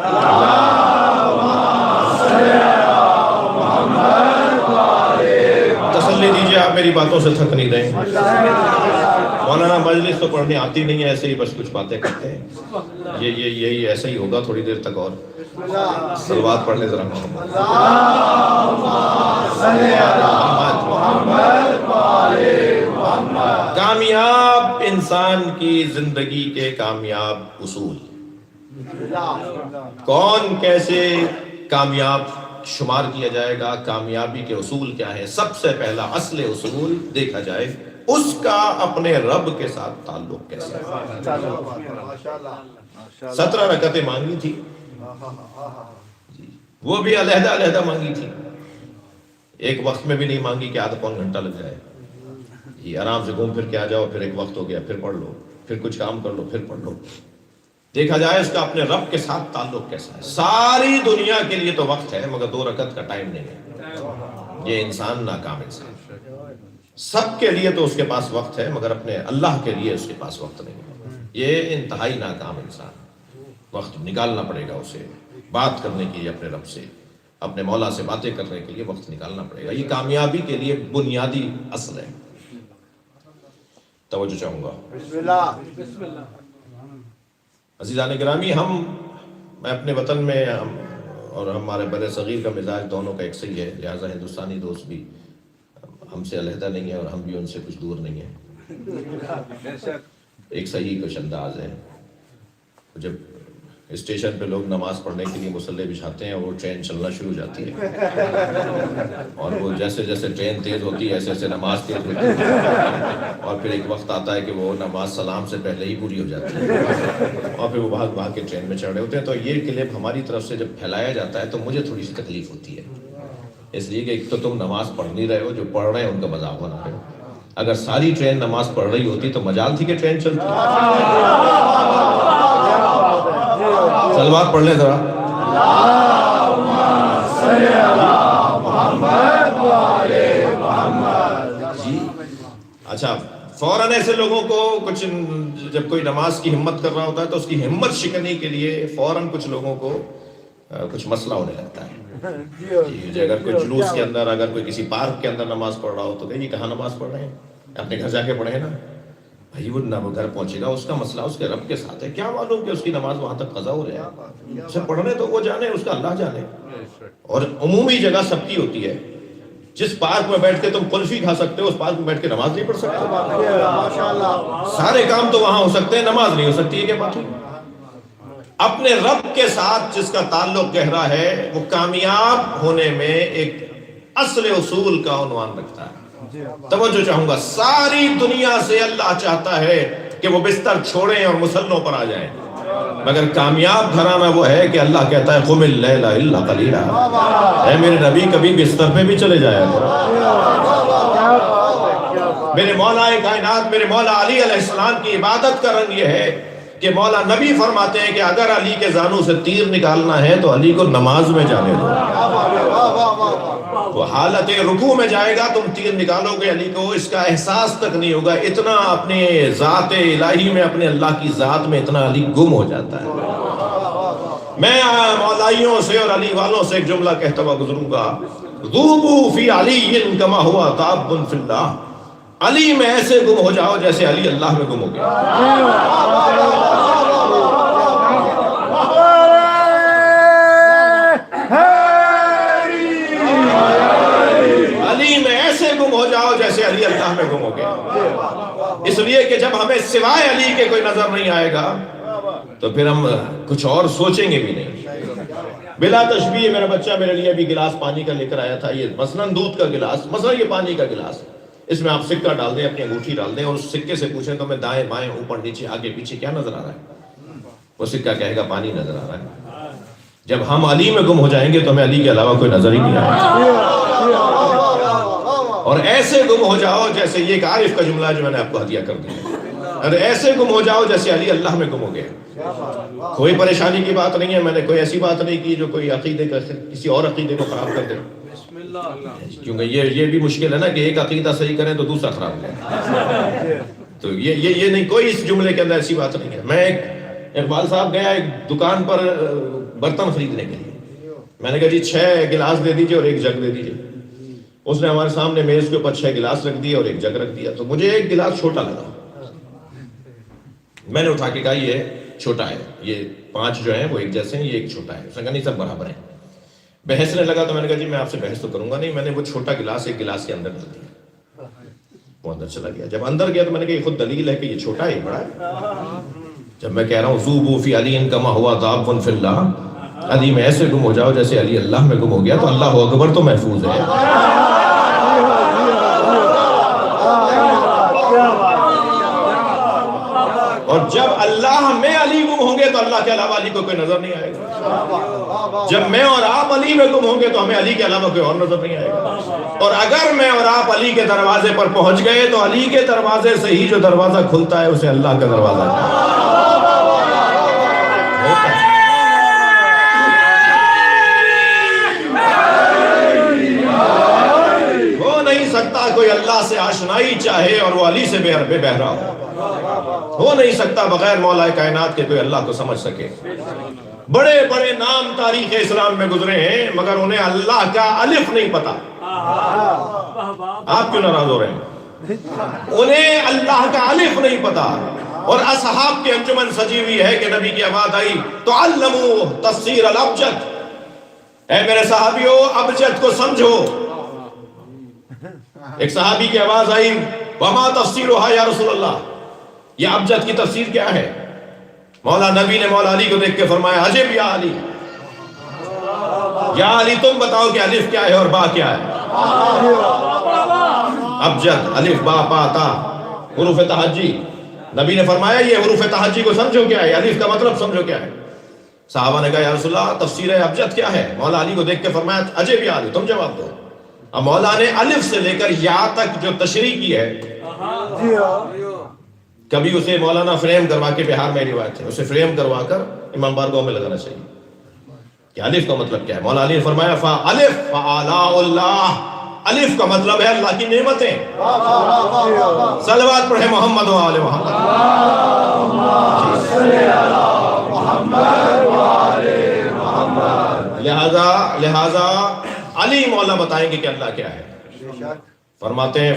تسلی دیجیے، آپ میری باتوں سے تھک نہیں رہے. مولانا مجلس تو پڑھنے آتی نہیں ہے، ایسے ہی بس کچھ باتیں کرتے ہیں. یہی ایسا ہی ہوگا تھوڑی دیر تک. اور صلوات پڑھ لیں ذرا محمد. کامیاب انسان کی زندگی کے کامیاب اصول. کون کیسے کامیاب شمار کیا جائے گا، کامیابی کے اصول کیا ہیں؟ سب سے پہلا اصل اصول دیکھا جائے اس کا اپنے رب کے ساتھ تعلق کیسا ہے. 17 رکعتیں مانگی تھی، وہ بھی علیحدہ علیحدہ مانگی تھی. ایک وقت میں بھی نہیں مانگی کہ آدھا پون گھنٹہ لگ جائے. یہ آرام سے گھوم پھر کے آ جاؤ، پھر ایک وقت ہو گیا پھر پڑھ لو، پھر کچھ کام کر لو پھر پڑھ لو. دیکھا جائے اس کا اپنے رب کے ساتھ تعلق کیسا ہے. ساری دنیا کے لیے تو وقت ہے مگر 2 رکعت کا ٹائم نہیں ہے. یہ انسان ناکام انسان. سب کے لیے تو اس کے پاس وقت ہے مگر اپنے اللہ کے لیے اس کے پاس وقت نہیں ہے. یہ انتہائی ناکام انسان. وقت نکالنا پڑے گا اسے بات کرنے کے لیے، اپنے رب سے، اپنے مولا سے باتیں کرنے کے لیے وقت نکالنا پڑے گا. یہ کامیابی کے لیے بنیادی اصل ہے. توجہ چاہوں گا. بسم اللہ. عزیزان گرامی، میں اپنے وطن میں اور ہمارے بر صغیر کا مزاج دونوں کا ایک صحیح ہے، لہٰذا ہندوستانی دوست بھی ہم سے علیحدہ نہیں ہے اور ہم بھی ان سے کچھ دور نہیں ہیں. ایک صحیح کچھ انداز ہے. جب اسٹیشن پہ لوگ نماز پڑھنے کے لیے مصلے بچھاتے ہیں اور وہ ٹرین چلنا شروع ہو جاتی ہے، اور وہ جیسے جیسے ٹرین تیز ہوتی ہے ایسے ایسے نماز تیز ہوتی ہے، اور پھر ایک وقت آتا ہے کہ وہ نماز سلام سے پہلے ہی پوری ہو جاتی ہے، اور پھر وہ بھاگ کے ٹرین میں چڑھ رہے ہوتے ہیں. تو یہ کلپ ہماری طرف سے جب پھیلایا جاتا ہے تو مجھے تھوڑی سی تکلیف ہوتی ہے، اس لیے کہ ایک تو تم نماز پڑھ نہیں رہے ہو، جو پڑھ رہے ہیں ان کا مذاق بنا رہے ہو. اگر ساری ٹرین نماز پڑھ رہی ہوتی تو مجال تھی کہ ٹرین چلتی. صلوات پڑھ لیں ذرا. جی اچھا، فوراً ایسے لوگوں کو کچھ جب کوئی نماز کی ہمت کر رہا ہوتا ہے تو اس کی ہمت شکنی کے لیے فوراً کچھ لوگوں کو کچھ مسئلہ ہونے لگتا ہے. جی اگر کوئی جلوس کے اندر، اگر کوئی کسی پارک کے اندر نماز پڑھ رہا ہو تو کہ یہ کہاں نماز پڑھ رہے ہیں، اپنے گھر جا کے پڑھیں نا. بھائی وہ گھر پہنچے گا، اس کا مسئلہ اس کے رب کے ساتھ ہے. کیا معلوم کہ اس کی نماز وہاں تک قضا ہو رہے ہیں. اسے پڑھنے تو وہ جانے، اس کا اللہ جانے. اور عمومی جگہ سب کی ہوتی ہے. جس پارک میں بیٹھ کے تم قلفی کھا سکتے ہو اس پارک میں بیٹھ کے نماز نہیں پڑھ سکتے. سارے کام تو وہاں ہو سکتے ہیں، نماز نہیں ہو سکتی ہے. کیا بات ہے؟ اپنے رب کے ساتھ جس کا تعلق گہرا ہے وہ کامیاب ہونے میں ایک اصل اصول کا عنوان رکھتا ہے. توجہ چاہوں گا. ساری دنیا سے اللہ چاہتا ہے کہ وہ بستر چھوڑیں اور مسلوں پر آ جائیں، مگر کامیاب گھرانہ وہ ہے کہ اللہ کہتا ہے قم اللیل الا قلیلا. اے میرے نبی کبھی بستر پہ بھی چلے جایا کرو. میرے مولا کائنات، میرے مولا علی علیہ السلام کی عبادت کا رنگ یہ ہے کہ مولا نبی فرماتے ہیں کہ اگر علی کے زانوں سے تیر نکالنا ہے تو علی کو نماز میں جانے دو. وہ حالت رکوع میں جائے گا، تم تیر نکالو گے، علی کو اس کا احساس تک نہیں ہوگا. اتنا اپنے ذات الہی میں، اپنے اللہ کی ذات میں اتنا علی گم ہو جاتا ہے. میں مولائیوں سے اور علی والوں سے ایک جملہ کہتا ہوا گزروں گا. ذوبوا فی علی کما ہوا ذاب فی اللہ. علی میں ایسے گم ہو جاؤ جیسے علی اللہ میں گم ہو گیا. علی میں ایسے گم ہو جاؤ جیسے علی اللہ میں گم ہو گیا. اس لیے کہ جب ہمیں سوائے علی کے کوئی نظر نہیں آئے گا تو پھر ہم کچھ اور سوچیں گے بھی نہیں. بلا تشبیہ میرا بچہ میرے لیے بھی گلاس پانی کا لے کر آیا تھا. یہ مثلاً دودھ کا گلاس، مثلاً یہ پانی کا گلاس، اس میں آپ سکہ ڈال دیں، اپنی انگوٹھی ڈال دیں اور اس سکے سے پوچھیں تو میں دائیں بائیں اوپر نیچے آگے پیچھے کیا نظر آ رہا ہے؟ وہ سکہ کہے گا پانی نظر آ رہا ہے. جب ہم علی میں گم ہو جائیں گے تو ہمیں علی کے علاوہ کوئی نظر ہی نہیں آئے گا. اور ایسے گم ہو جاؤ جیسے یہ ایک عارف کا جملہ ہے جو میں نے آپ کو ہدیہ کر دیا. اور ایسے گم ہو جاؤ جیسے علی اللہ میں گم ہو گئے. کوئی پریشانی کی بات نہیں ہے، میں نے کوئی ایسی بات نہیں کی جو کوئی عقیدے کا کسی اور عقیدے کو خراب کر دے. کیونکہ یہ بھی مشکل ہے نا کہ ایک عقیدہ صحیح کریں تو دوسرا خراب کریں. تو یہ نہیں، کوئی اس جملے کے اندر ایسی بات نہیں ہے. میں اقبال صاحب گیا ایک دکان پر برتن خریدنے کے لیے. میں نے کہا جی 6 گلاس دے دیجئے اور ایک جگ دے دیجئے. اس نے ہمارے سامنے میز کے اوپر 6 گلاس رکھ دیے اور ایک جگ رکھ دیا. تو مجھے ایک گلاس چھوٹا لگا. میں نے اٹھا کے کہا یہ چھوٹا ہے، یہ 5 جو ہیں وہ ایک جیسے ہیں، یہ ایک چھوٹا ہے. اس نے کہا نہیں سب برابر ہیں. بحثنے لگا تو میں نے کہا جی میں آپ سے بحث تو کروں گا نہیں. میں نے وہ چھوٹا گلاس ایک گلاس کے اندر ڈال دیا. وہ اندر چلا گیا. جب اندر گیا تو میں نے کہا یہ خود دلیل ہے کہ یہ چھوٹا ہے یہ بڑا ہے. جب میں کہہ رہا ہوں ذوبوا فی علی کما ہوا ذاب فی اللہ، علی میں ایسے گم ہو جاؤ جیسے علی اللہ میں گم ہو گیا، تو اللہ اکبر تو محفوظ ہے. اور جب اللہ میں علی گم ہوں گے تو اللہ کے علاوہ علی کو کوئی نظر نہیں آئے گا. جب میں اور آپ علی میں گم ہوں گے تو ہمیں علی کے علاوہ کوئی اور نظر نہیں آئے گا. اور اگر میں اور آپ علی کے دروازے پر پہنچ گئے تو علی کے دروازے سے ہی جو دروازہ کھلتا ہے اسے اللہ کا دروازہ ہے. ہو نہیں سکتا کوئی اللہ سے آشنائی چاہے اور وہ علی سے بے بہرا ہو نہیں سکتا بغیر مولا کائنات کے کوئی اللہ کو سمجھ سکے. بڑے بڑے نام تاریخ اسلام میں گزرے ہیں مگر انہیں اللہ کا الف نہیں پتا. آپ کیوں ناراض ہو رہے ہیں؟ انہیں اللہ کا الف نہیں پتا. اور اصحاب کی انجمن سجی ہوئی ہے کہ نبی کی آواز آئی تعلموا تفسیر الابجد، اے میرے صحابیوں ابجد کو سمجھو. ایک صحابی کی آواز آئی وما تفسیرها یا رسول اللہ، یہ ابجد کی تفسیر کیا ہے؟ مولا نبی نے مولا علی کو دیکھ کے فرمایا عجب یا علی، یا علی تم بتاؤ کہ الف کیا ہے اور با کیا ہے؟ ابجد الف با پا تا حروف تہجی. نبی نے فرمایا یہ حروف تہجی کو سمجھو کیا ہے، الف کا مطلب سمجھو کیا ہے. صحابہ نے کہا یا رسول اللہ تفسیر ابجد کیا ہے؟ مولا علی کو دیکھ کے فرمایا عجب یا علی تم جواب دو. اب مولا نے الف سے لے کر یا تک جو تشریح کی ہے، کبھی اسے مولانا فریم کروا کے، بہار میں روایت ہے، اسے فریم کروا کر امام بارگاہ میں لگانا چاہیے کہ الف کا مطلب کیا ہے. مولا علی نے فرمایا فالف فآلاء اللہ، الف کا مطلب ہے اللہ کی نعمتیں. صلوات پڑھیں محمد و آل محمد. لہذا علی مولا بتائیں گے کہ اللہ کیا ہے. فرماتے ہیں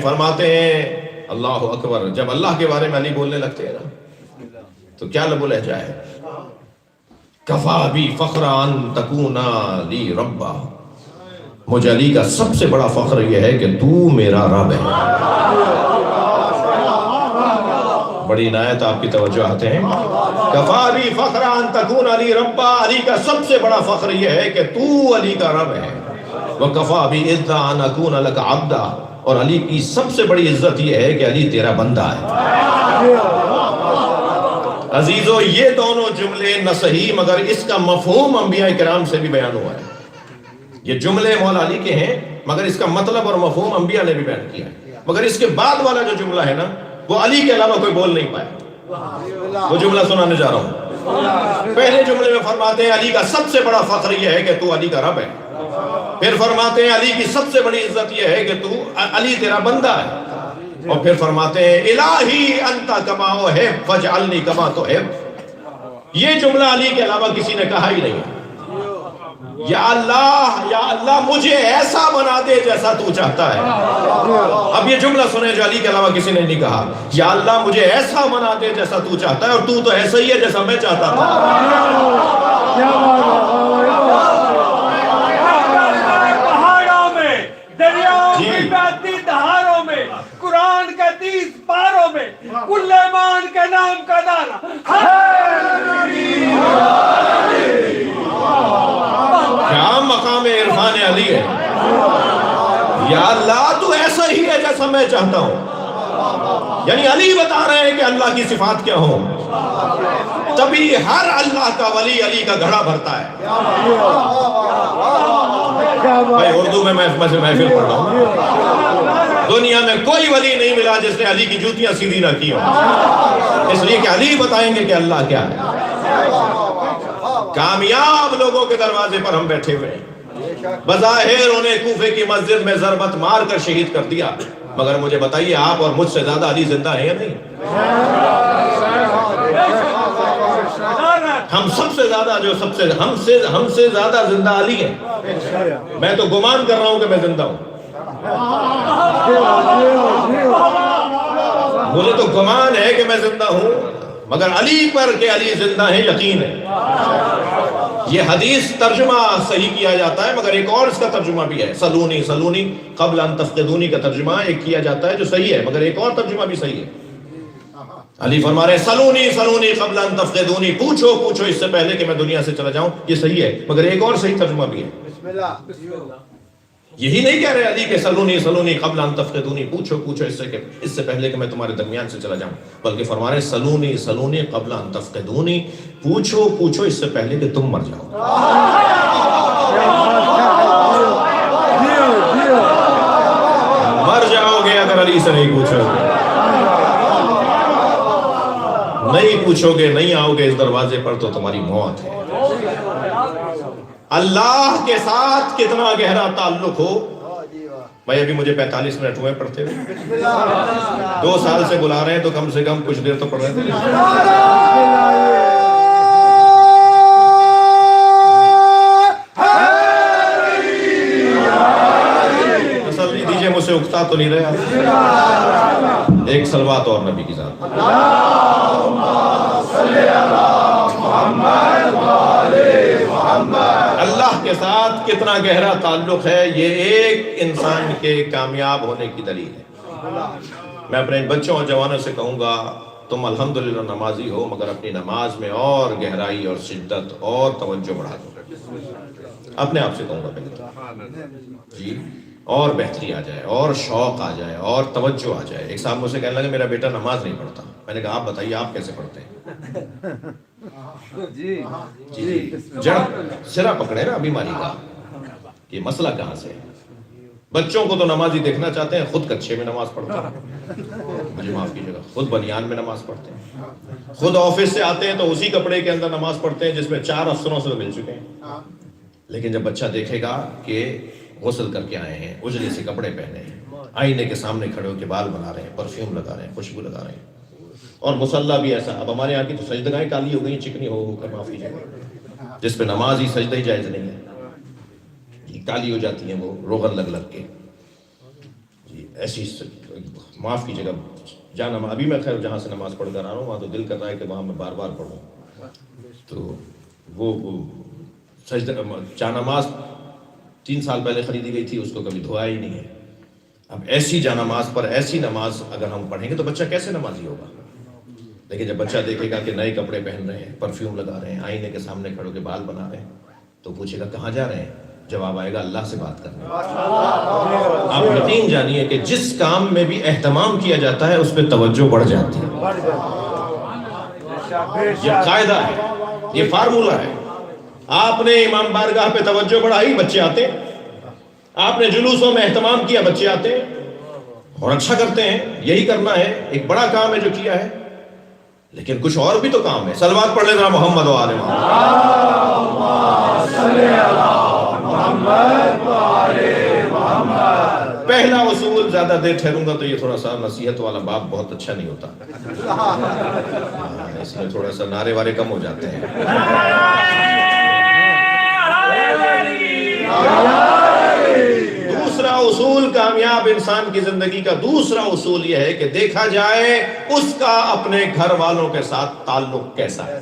اللہ اکبر. جب اللہ کے بارے میں علی بولنے لگتے ہیں نا تو کیا لب و لہجہ ہے. کفا بی فخرا ان تکونا لی ربا، مجھے علی کا سب سے بڑا فخر یہ ہے کہ تو میرا رب ہے. بڑی عنایت آپ کی توجہ آتے ہیں. کفا بی فخرا ان تکونا لی ربا، علی کا سب سے بڑا فخر یہ ہے کہ تو علی کا رب ہے. وکفا بی عزا ان اکون لک عبدا، اور علی کی سب سے بڑی عزت یہ ہے کہ علی تیرا بندہ ہے. عزیزو یہ دونوں جملے نہ صحیح مگر اس کا مفہوم انبیاء کرام سے بھی بیان ہوا ہے. یہ جملے مولا علی کے ہیں مگر اس کا مطلب اور مفہوم انبیاء نے بھی بیان کیا ہے. مگر اس کے بعد والا جو جملہ ہے نا وہ علی کے علاوہ کوئی بول نہیں پایا. وہ جملہ سنانے جا رہا ہوں. پہلے جملے میں فرماتے ہیں علی کا سب سے بڑا فخر یہ ہے کہ تو علی کا رب ہے. پھر فرماتے ہیں علی کی سب سے بڑی عزت یہ ہے کہ تو علی تیرا بندہ ہے. اور پھر فرماتے ہیں الہی انت کما احب فاجعلنی کما تحب. یہ جملہ علی کے علاوہ کسی نے کہا ہی نہیں. یا اللہ مجھے ایسا بنا دے جیسا تو چاہتا ہے. اب یہ جملہ سنیں جو علی کے علاوہ کسی نے نہیں کہا. یا اللہ مجھے ایسا بنا دے جیسا تو چاہتا ہے, اور تو ایسا ہی ہے جیسا میں چاہتا تھا. پہاڑوں میں, دریاؤں کی بہتی دھاروں میں, قرآن کے 30 پاروں میں, کل ایمان کے نام کا دانا. کیا مقام عرفان علی ہے. یا اللہ تو ایسا ہی ہے جیسا میں چاہتا ہوں. یعنی علی بتا رہے ہیں کہ اللہ کی صفات کیا ہوں. تبھی ہر اللہ کا ولی علی کا گھڑا بھرتا ہے. بھائی اردو میں محفل پڑھ رہا ہوں. دنیا میں کوئی ولی نہیں ملا جس نے علی کی جوتیاں سیدھی نہ کی ہوں, اس لیے کہ علی بتائیں گے کہ اللہ کیا ہے. کامیاب لوگوں کے دروازے پر ہم بیٹھے ہوئے ہیں. بظاہر انہیں کوفے کی مسجد میں ضربت مار کر شہید کر دیا, مگر مجھے بتائیے آپ اور مجھ سے زیادہ علی زندہ ہیں یا نہیں؟ ہم سب سے زیادہ ہم سے زیادہ زندہ علی ہیں. میں تو گمان کر رہا ہوں کہ میں زندہ ہوں. مجھے تو گمان ہے کہ میں زندہ ہوں, مگر علی پر کہ علی زندہ ہے یقین ہے. یہ حدیث ترجمہ صحیح کیا جاتا ہے, مگر ایک اور اس کا ترجمہ بھی ہے. سلونی قبل ان تفقدونی کا ترجمہ ایک کیا جاتا ہے جو صحیح ہے, مگر ایک اور ترجمہ بھی صحیح ہے. علی فرما رہے ہیں سلونی قبل ان تفقدونی, پوچھو اس سے پہلے کہ میں دنیا سے چلا جاؤں. یہ صحیح ہے, مگر ایک اور صحیح ترجمہ بھی ہے. یہی نہیں کہہ رہے علی کہ سلونی قبل ان تفقدونی, پوچھو اس سے پہلے کہ میں تمہارے درمیان سے چلا جاؤں, بلکہ فرما رہے ہیں سلونی قبل ان تفقدونی, پوچھو اس سے پہلے کہ تم مر جاؤ. مر جاؤ گے اگر علی سے نہیں پوچھو گے, نہیں آؤ گے اس دروازے پر تو تمہاری موت ہے. اللہ کے ساتھ کتنا گہرا تعلق ہو. بھائی ابھی مجھے 45 منٹ ہوئے پڑھتے ہوئے, 2 سال سے بلا رہے ہیں تو کم سے کم کچھ دیر تو پڑھ رہے تھے. تسلی دیجئے, مجھ سے اکتا تو نہیں رہا. ایک صلوات اور نبی کی ذات. اللہ کے ساتھ کتنا گہرا تعلق ہے, یہ ایک انسان کے کامیاب ہونے کی دلیل ہے. میں اپنے بچوں اور جوانوں سے کہوں گا, تم الحمدللہ نمازی ہو, مگر اپنی نماز میں اور گہرائی اور شدت اور توجہ بڑھا دو. اپنے آپ سے کہوں گا پہلے جی, اور بہتری آ جائے, اور شوق آ جائے, اور توجہ آ جائے. ایک صاحب مجھ سے کہنے لگا میرا بیٹا نماز نہیں پڑھتا. میں نے کہا آپ بتائیے آپ کیسے پڑھتے ہیں. جڑ سرا پکڑے نا بیماری کا, یہ مسئلہ کہاں سے ہے. بچوں کو تو نمازی دیکھنا چاہتے ہیں, خود کچھے میں نماز پڑھتے ہیں, مجھے معاف کیجیے گا, خود بنیان میں نماز پڑھتے ہیں, خود آفس سے آتے ہیں تو اسی کپڑے کے اندر نماز پڑھتے ہیں جس میں 4 افسروں سے مل چکے ہیں. لیکن جب بچہ دیکھے گا کہ غسل کر کے آئے ہیں, اجلے سے کپڑے پہنے ہیں, آئینے کے سامنے کھڑے ہو کے بال بنا رہے ہیں, پرفیوم لگا رہے ہیں, خوشبو لگا رہے ہیں, اور مصلی بھی ایسا. اب ہمارے یہاں کی تو سجدگاہیں کالی ہو گئی, چکنی ہو کر معاف کیجیے گا, جس پہ نماز ہی سجدہ ہی جائز نہیں ہے. کالی ہو جاتی ہیں وہ روغن لگ کے جی, ایسی معاف کیجیے گا جہاں ابھی میں خیر جہاں سے نماز پڑھ کر آ رہا ہوں وہاں تو دل کر رہا ہے کہ وہاں میں بار بار پڑھوں. تو وہ سجدہ جانماز 3 سال پہلے خریدی گئی تھی, اس کو کبھی دھویا ہی نہیں ہے. اب ایسی جانماز پر ایسی نماز اگر ہم پڑھیں گے تو بچہ کیسے نمازی ہوگا. لیکن جب بچہ دیکھے گا کہ نئے کپڑے پہن رہے ہیں, پرفیوم لگا رہے ہیں, آئینے کے سامنے کھڑے کے بال بنا رہے ہیں, تو پوچھے گا کہاں جا رہے ہیں, جواب آئے گا اللہ سے بات کرنے. آپ یقین جانیے کہ جس کام میں بھی اہتمام کیا جاتا ہے اس پہ توجہ بڑھ جاتی ہے. یہ قاعدہ ہے, یہ فارمولہ ہے. آپ نے امام بارگاہ پہ توجہ بڑھائی, بچے آتے. آپ نے جلوسوں میں اہتمام کیا, بچے آتے اور اچھا کرتے ہیں. یہی کرنا ہے, ایک بڑا کام ہے جو کیا ہے, لیکن کچھ اور بھی تو کام ہے. صلوات پڑھ لینا محمد و آل محمد. پہلا اصول, زیادہ دیر ٹھہروں گا تو یہ تھوڑا سا نصیحت والا باب بہت اچھا نہیں ہوتا, اس میں تھوڑا سا نعرے وارے کم ہو جاتے ہیں. دوسرا اصول کامیاب انسان کی زندگی کا دوسرا اصول یہ ہے کہ دیکھا جائے اس کا اپنے گھر والوں کے ساتھ تعلق کیسا ہے.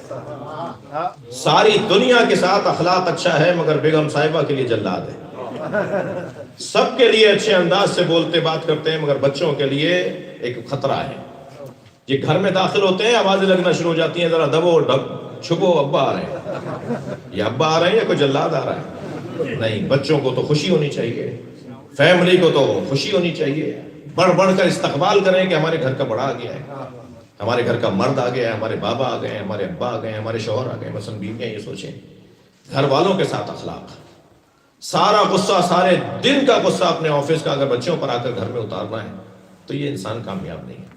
ساری دنیا کے ساتھ اخلاق اچھا ہے مگر بیگم صاحبہ کے لیے جلاد ہے. سب کے لیے اچھے انداز سے بولتے بات کرتے ہیں مگر بچوں کے لیے ایک خطرہ ہے. یہ گھر میں داخل ہوتے ہیں آوازیں لگنا شروع ہو جاتی ہیں, ذرا دبو چھپو ابا آ رہے ہیں. یہ ابا آ رہے ہیں یا کوئی جلاد آ رہا ہے؟ نہیں, بچوں کو تو خوشی ہونی چاہیے, فیملی کو تو خوشی ہونی چاہیے. بڑھ بڑھ کر استقبال کریں کہ ہمارے گھر کا بڑا آ گیا ہے, ہمارے گھر کا مرد آ گیا ہے, ہمارے بابا آ گئے ہیں, ہمارے ابا آ گئے ہیں, ہمارے شوہر آ گئے ہیں, مثلا بیویاں یہ سوچیں. گھر والوں کے ساتھ اخلاق, سارا غصہ, سارے دن کا غصہ اپنے آفس کا اگر بچوں پر آ کر گھر میں اتارنا ہے تو یہ انسان کامیاب نہیں ہے.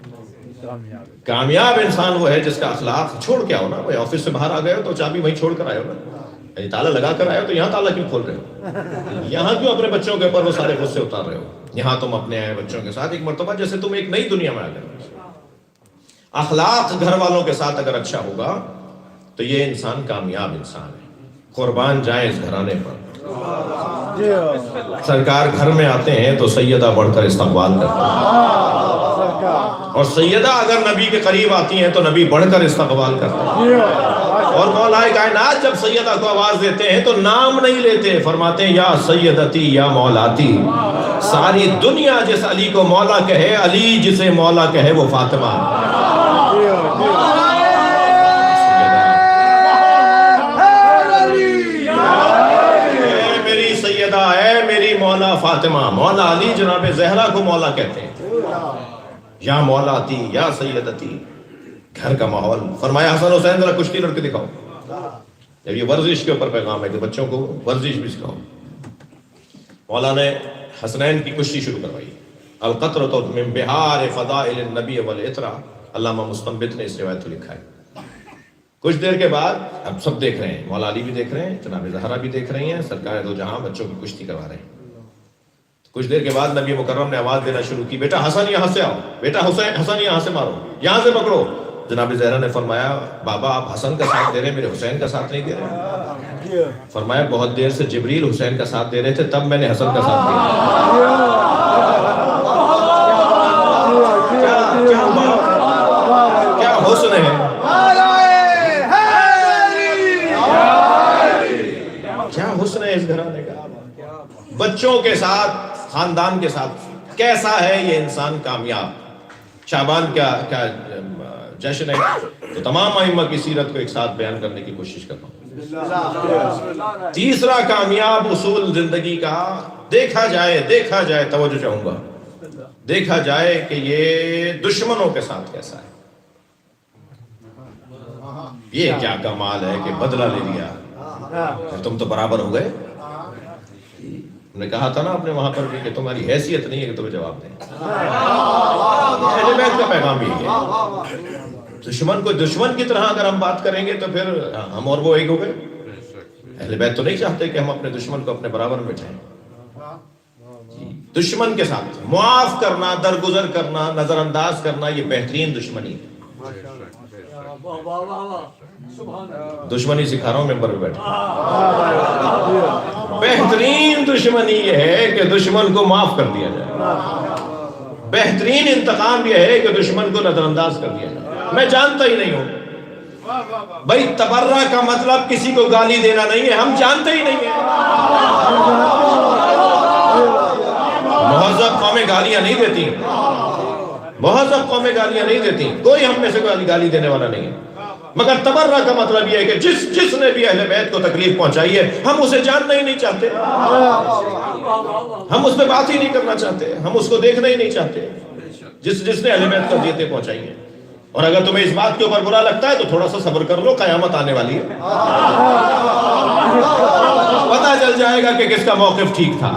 کامیاب انسان وہ ہے جس کا اخلاق چھوڑ کے آؤ نا. بھائی آفس سے باہر آ گئے ہو تو چابی وہیں چھوڑ کر آئے ہو نا, تالا لگا کر آئے ہو تو یہاں تالا کیوں کھول رہے ہو؟ یہاں کیوں اپنے بچوں کے اوپر وہ سارے غصے اتار رہے ہو؟ یہاں تم اپنے آئے بچوں کے ساتھ ایک مرتبہ جیسے تم ایک نئی دنیا میں آ گئے. اخلاق گھر والوں کے ساتھ اگر اچھا ہوگا تو یہ انسان کامیاب انسان ہے. قربان جائیں اس گھرانے پر. سرکار گھر میں آتے ہیں تو سیدہ بڑھ کر استقبال کرتے ہیں, اور سیدہ اگر نبی کے قریب آتی ہیں تو نبی بڑھ کر استقبال کرتے ہیں. اور مولا کائنات جب سیدہ کو آواز دیتے ہیں تو نام نہیں لیتے, فرماتے ہیں یا سیدتی یا مولاتی. ساری دنیا جس علی کو مولا کہے, علی جسے مولا کہے وہ فاطمہ. میری سیدہ ہے, میری مولا فاطمہ. مولا علی جناب زہرا کو مولا کہتے ہیں. یا مولاتی یا سیدتی. گھر کا ماحول. فرمایا حسن حسین ذرا کشتی لڑ کے دکھاؤ. جب یہ ورزش کے اوپر پیغام ہے کہ بچوں کو ورزش بھی سکھاؤ. مولا نے حسنین کی کشتی شروع کروائی. القطرۃ من بحار فضائل النبی والعطرہ, علامہ مستنبط نے اس روایت کو لکھا ہے. کچھ دیر کے بعد اب سب دیکھ رہے ہیں, مولا علی بھی دیکھ رہے ہیں, جناب زہرا بھی دیکھ رہی ہیں, سرکار دو جہاں بچوں کی کشتی کروا رہے ہیں. کچھ دیر کے بعد نبی مکرم نے آواز دینا شروع کی, بیٹا حسن یہاں سے آؤ, بیٹا حسن یہاں سے مارو, یہاں سے پکڑو. جناب زہرا نے فرمایا بابا آپ حسن کا ساتھ دے رہے ہیں, میرے حسین کا ساتھ نہیں دے رہے. فرمایا بہت دیر سے جبریل حسین کا ساتھ دے رہے تھے, تب میں نے حسن کا ساتھ دیا. کیا حسن ہے, کیا حسن ہے اس گھرانے کا. بچوں کے ساتھ, خاندان کے ساتھ کیسا ہے یہ انسان کامیاب. شعبان کیا جشن ہے تو تمام ائمہ کی سیرت کو ایک ساتھ بیان کرنے کی کوشش کرتا ہوں. تیسرا کامیاب اصول زندگی کا, دیکھا جائے توجہ چاہوں گا, دیکھا جائے کہ یہ دشمنوں کے ساتھ کیسا ہے. یہ کیا کمال ہے کہ بدلہ لے لیا, تم تو برابر ہو گئے. نے کہا تھا نا اپنے وہاں پر بھی کہ تمہاری حیثیت نہیں ہے کہ تمہیں جواب دیں. اہل بیت کا پیغام بھی ہے. دشمن کو دشمن کی طرح اگر ہم بات کریں گے تو پھر ہم اور وہ ایک ہو گئے. اہل بیت تو نہیں چاہتے کہ ہم اپنے دشمن کو اپنے برابر میں بٹھائیں. دشمن کے ساتھ معاف کرنا, درگزر کرنا, نظر انداز کرنا, یہ بہترین دشمنی ہے. دشمنی سکھا رہا ہوں ممبر پہ بیٹھا. بہترین دشمنی یہ ہے کہ دشمن کو معاف کر دیا جائے. بہترین انتقام یہ ہے کہ دشمن کو نظر انداز کر دیا جائے. میں جانتا ہی نہیں ہوں بھائی, تبرہ کا مطلب کسی کو گالی دینا نہیں ہے, ہم جانتے ہی نہیں ہیں. مہذب قومیں گالیاں نہیں دیتی, مہذب قومیں گالیاں نہیں دیتی, کوئی ہم میں سے گالی دینے والا نہیں ہے. مگر تبرہ کا مطلب یہ ہے کہ جس نے بھی اہل بیت کو تکلیف پہنچائی ہے ہم اسے جاننا ہی نہیں چاہتے, ہم اس پہ بات ہی نہیں کرنا چاہتے, ہم اس کو دیکھنا ہی نہیں چاہتے جس نے اہل بیت کو اذیتیں پہنچائی ہیں. اور اگر تمہیں اس بات کے اوپر برا لگتا ہے تو تھوڑا سا صبر کر لو, قیامت آنے والی ہے, پتہ چل جائے گا کہ کس کا موقف ٹھیک تھا.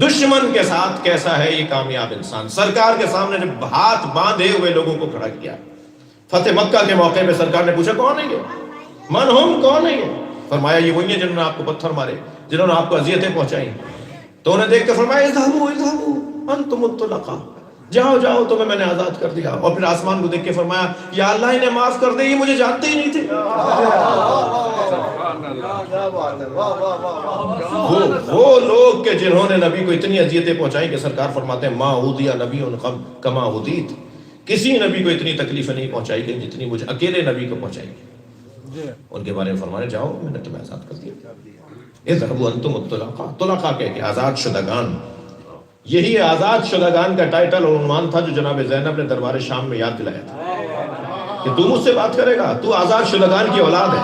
دشمن کے ساتھ کیسا ہے یہ کامیاب انسان. سرکار کے سامنے جب ہاتھ باندھے ہوئے لوگوں کو کھڑا کیا, فتح مکہ کے موقع میں سرکار نے پوچھا کون ہے یہ, من ہم, کون ہے یہ؟ فرمایا یہ وہی ہیں جنہوں نے آپ کو پتھر مارے, جنہوں نے آپ کو اذیتیں پہنچائی. تو انہیں دیکھ کے فرمایا اذهبوا اذهبوا انتم الطلقاء, جاؤ جاؤ تمہیں میں نے آزاد کر دیا. اور پھر آسمان کو دیکھ کے فرمایا یا اللہ انہیں معاف کر دے, یہ مجھے جانتے ہی نہیں تھے. وہ لوگ کہ جنہوں نے نبی کو اتنی اذیتیں پہنچائی کہ سرکار فرماتے ہیں ما اوذی نبی کما اوذیت, کسی نبی کو اتنی تکلیفیں نہیں پہنچائی گئی جتنی مجھے اکیلے نبی کو پہنچائی گئی. ان کے بارے میں فرمانے جاؤ میں نے تمہیں آزاد کر دیا. اذهبوا انتم الطلقاء, طلقاء کہہ کے آزاد شدگان. یہی آزاد شدگان کا ٹائٹل اور عنوان تھا جو جناب زینب نے دربار شام میں یاد دلایا تھا کہ تو مجھ سے بات کرے گا, تو آزاد شدگان کی اولاد ہے.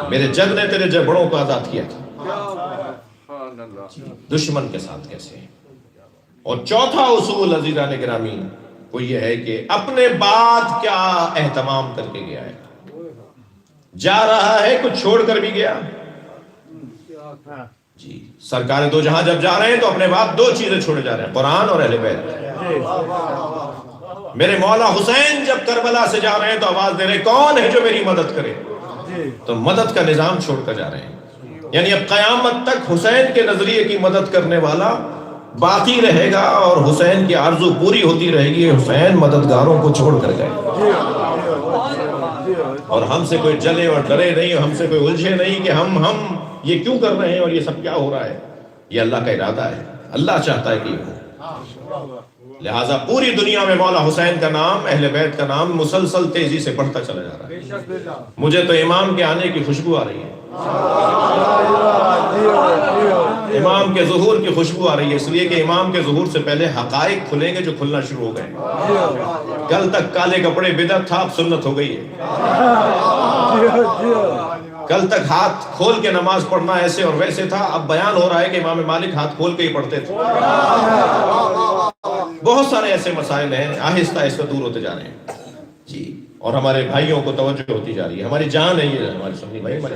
میرے جگ نے تیرے جگڑوں کو آزاد کیا تھا. دشمن کے ساتھ کیسے. اور چوتھا اصول عزیزان گرامی وہ یہ ہے کہ اپنے بعد کیا اہتمام کر کے گیا ہے. جا رہا ہے کچھ چھوڑ کر بھی گیا. جی سرکار دو جہاں جب جا رہے ہیں تو اپنے بعد دو چیزیں چھوڑے جا رہے ہیں, قرآن اور اہل بیت. میرے مولا حسین جب کربلا سے جا رہے ہیں تو آواز دے رہے ہیں کون ہے جو میری مدد کرے, تو مدد کا نظام چھوڑ کر جا رہے ہیں. یعنی اب قیامت تک حسین کے نظریے کی مدد کرنے والا باقی رہے گا اور حسین کی آرزو پوری ہوتی رہے گی. حسین مددگاروں کو چھوڑ کر گئے اور ہم سے کوئی جلے اور ڈرے نہیں, ہم سے کوئی الجھے نہیں کہ ہم یہ کیوں کر رہے ہیں اور یہ سب کیا ہو رہا ہے. یہ اللہ کا ارادہ ہے, اللہ چاہتا ہے کہ یہ ہو. لہٰذا پوری دنیا میں مولا حسین کا نام, اہل بیت کا نام مسلسل تیزی سے بڑھتا چلا جا رہا ہے. مجھے تو امام کے آنے کی خوشبو آ رہی ہے, امام کے ظہور کی خوشبو آ رہی ہے, اس لیے کہ امام کے ظہور سے پہلے حقائق کھلیں گے جو کھلنا شروع ہو گئے. کل تک کالے کپڑے بدعت تھا, اب سنت ہو گئی ہے. کل تک ہاتھ کھول کے نماز پڑھنا ایسے اور ویسے تھا, اب بیان ہو رہا ہے کہ امام مالک ہاتھ کھول کے ہی پڑھتے تھے. بہت سارے ایسے مسائل ہیں آہستہ آہستہ دور ہوتے جا رہے ہیں. جی اور ہمارے بھائیوں کو توجہ ہوتی جا رہی ہے. ہماری جان ہے یہ, ہمارے سنی بھائی, ہماری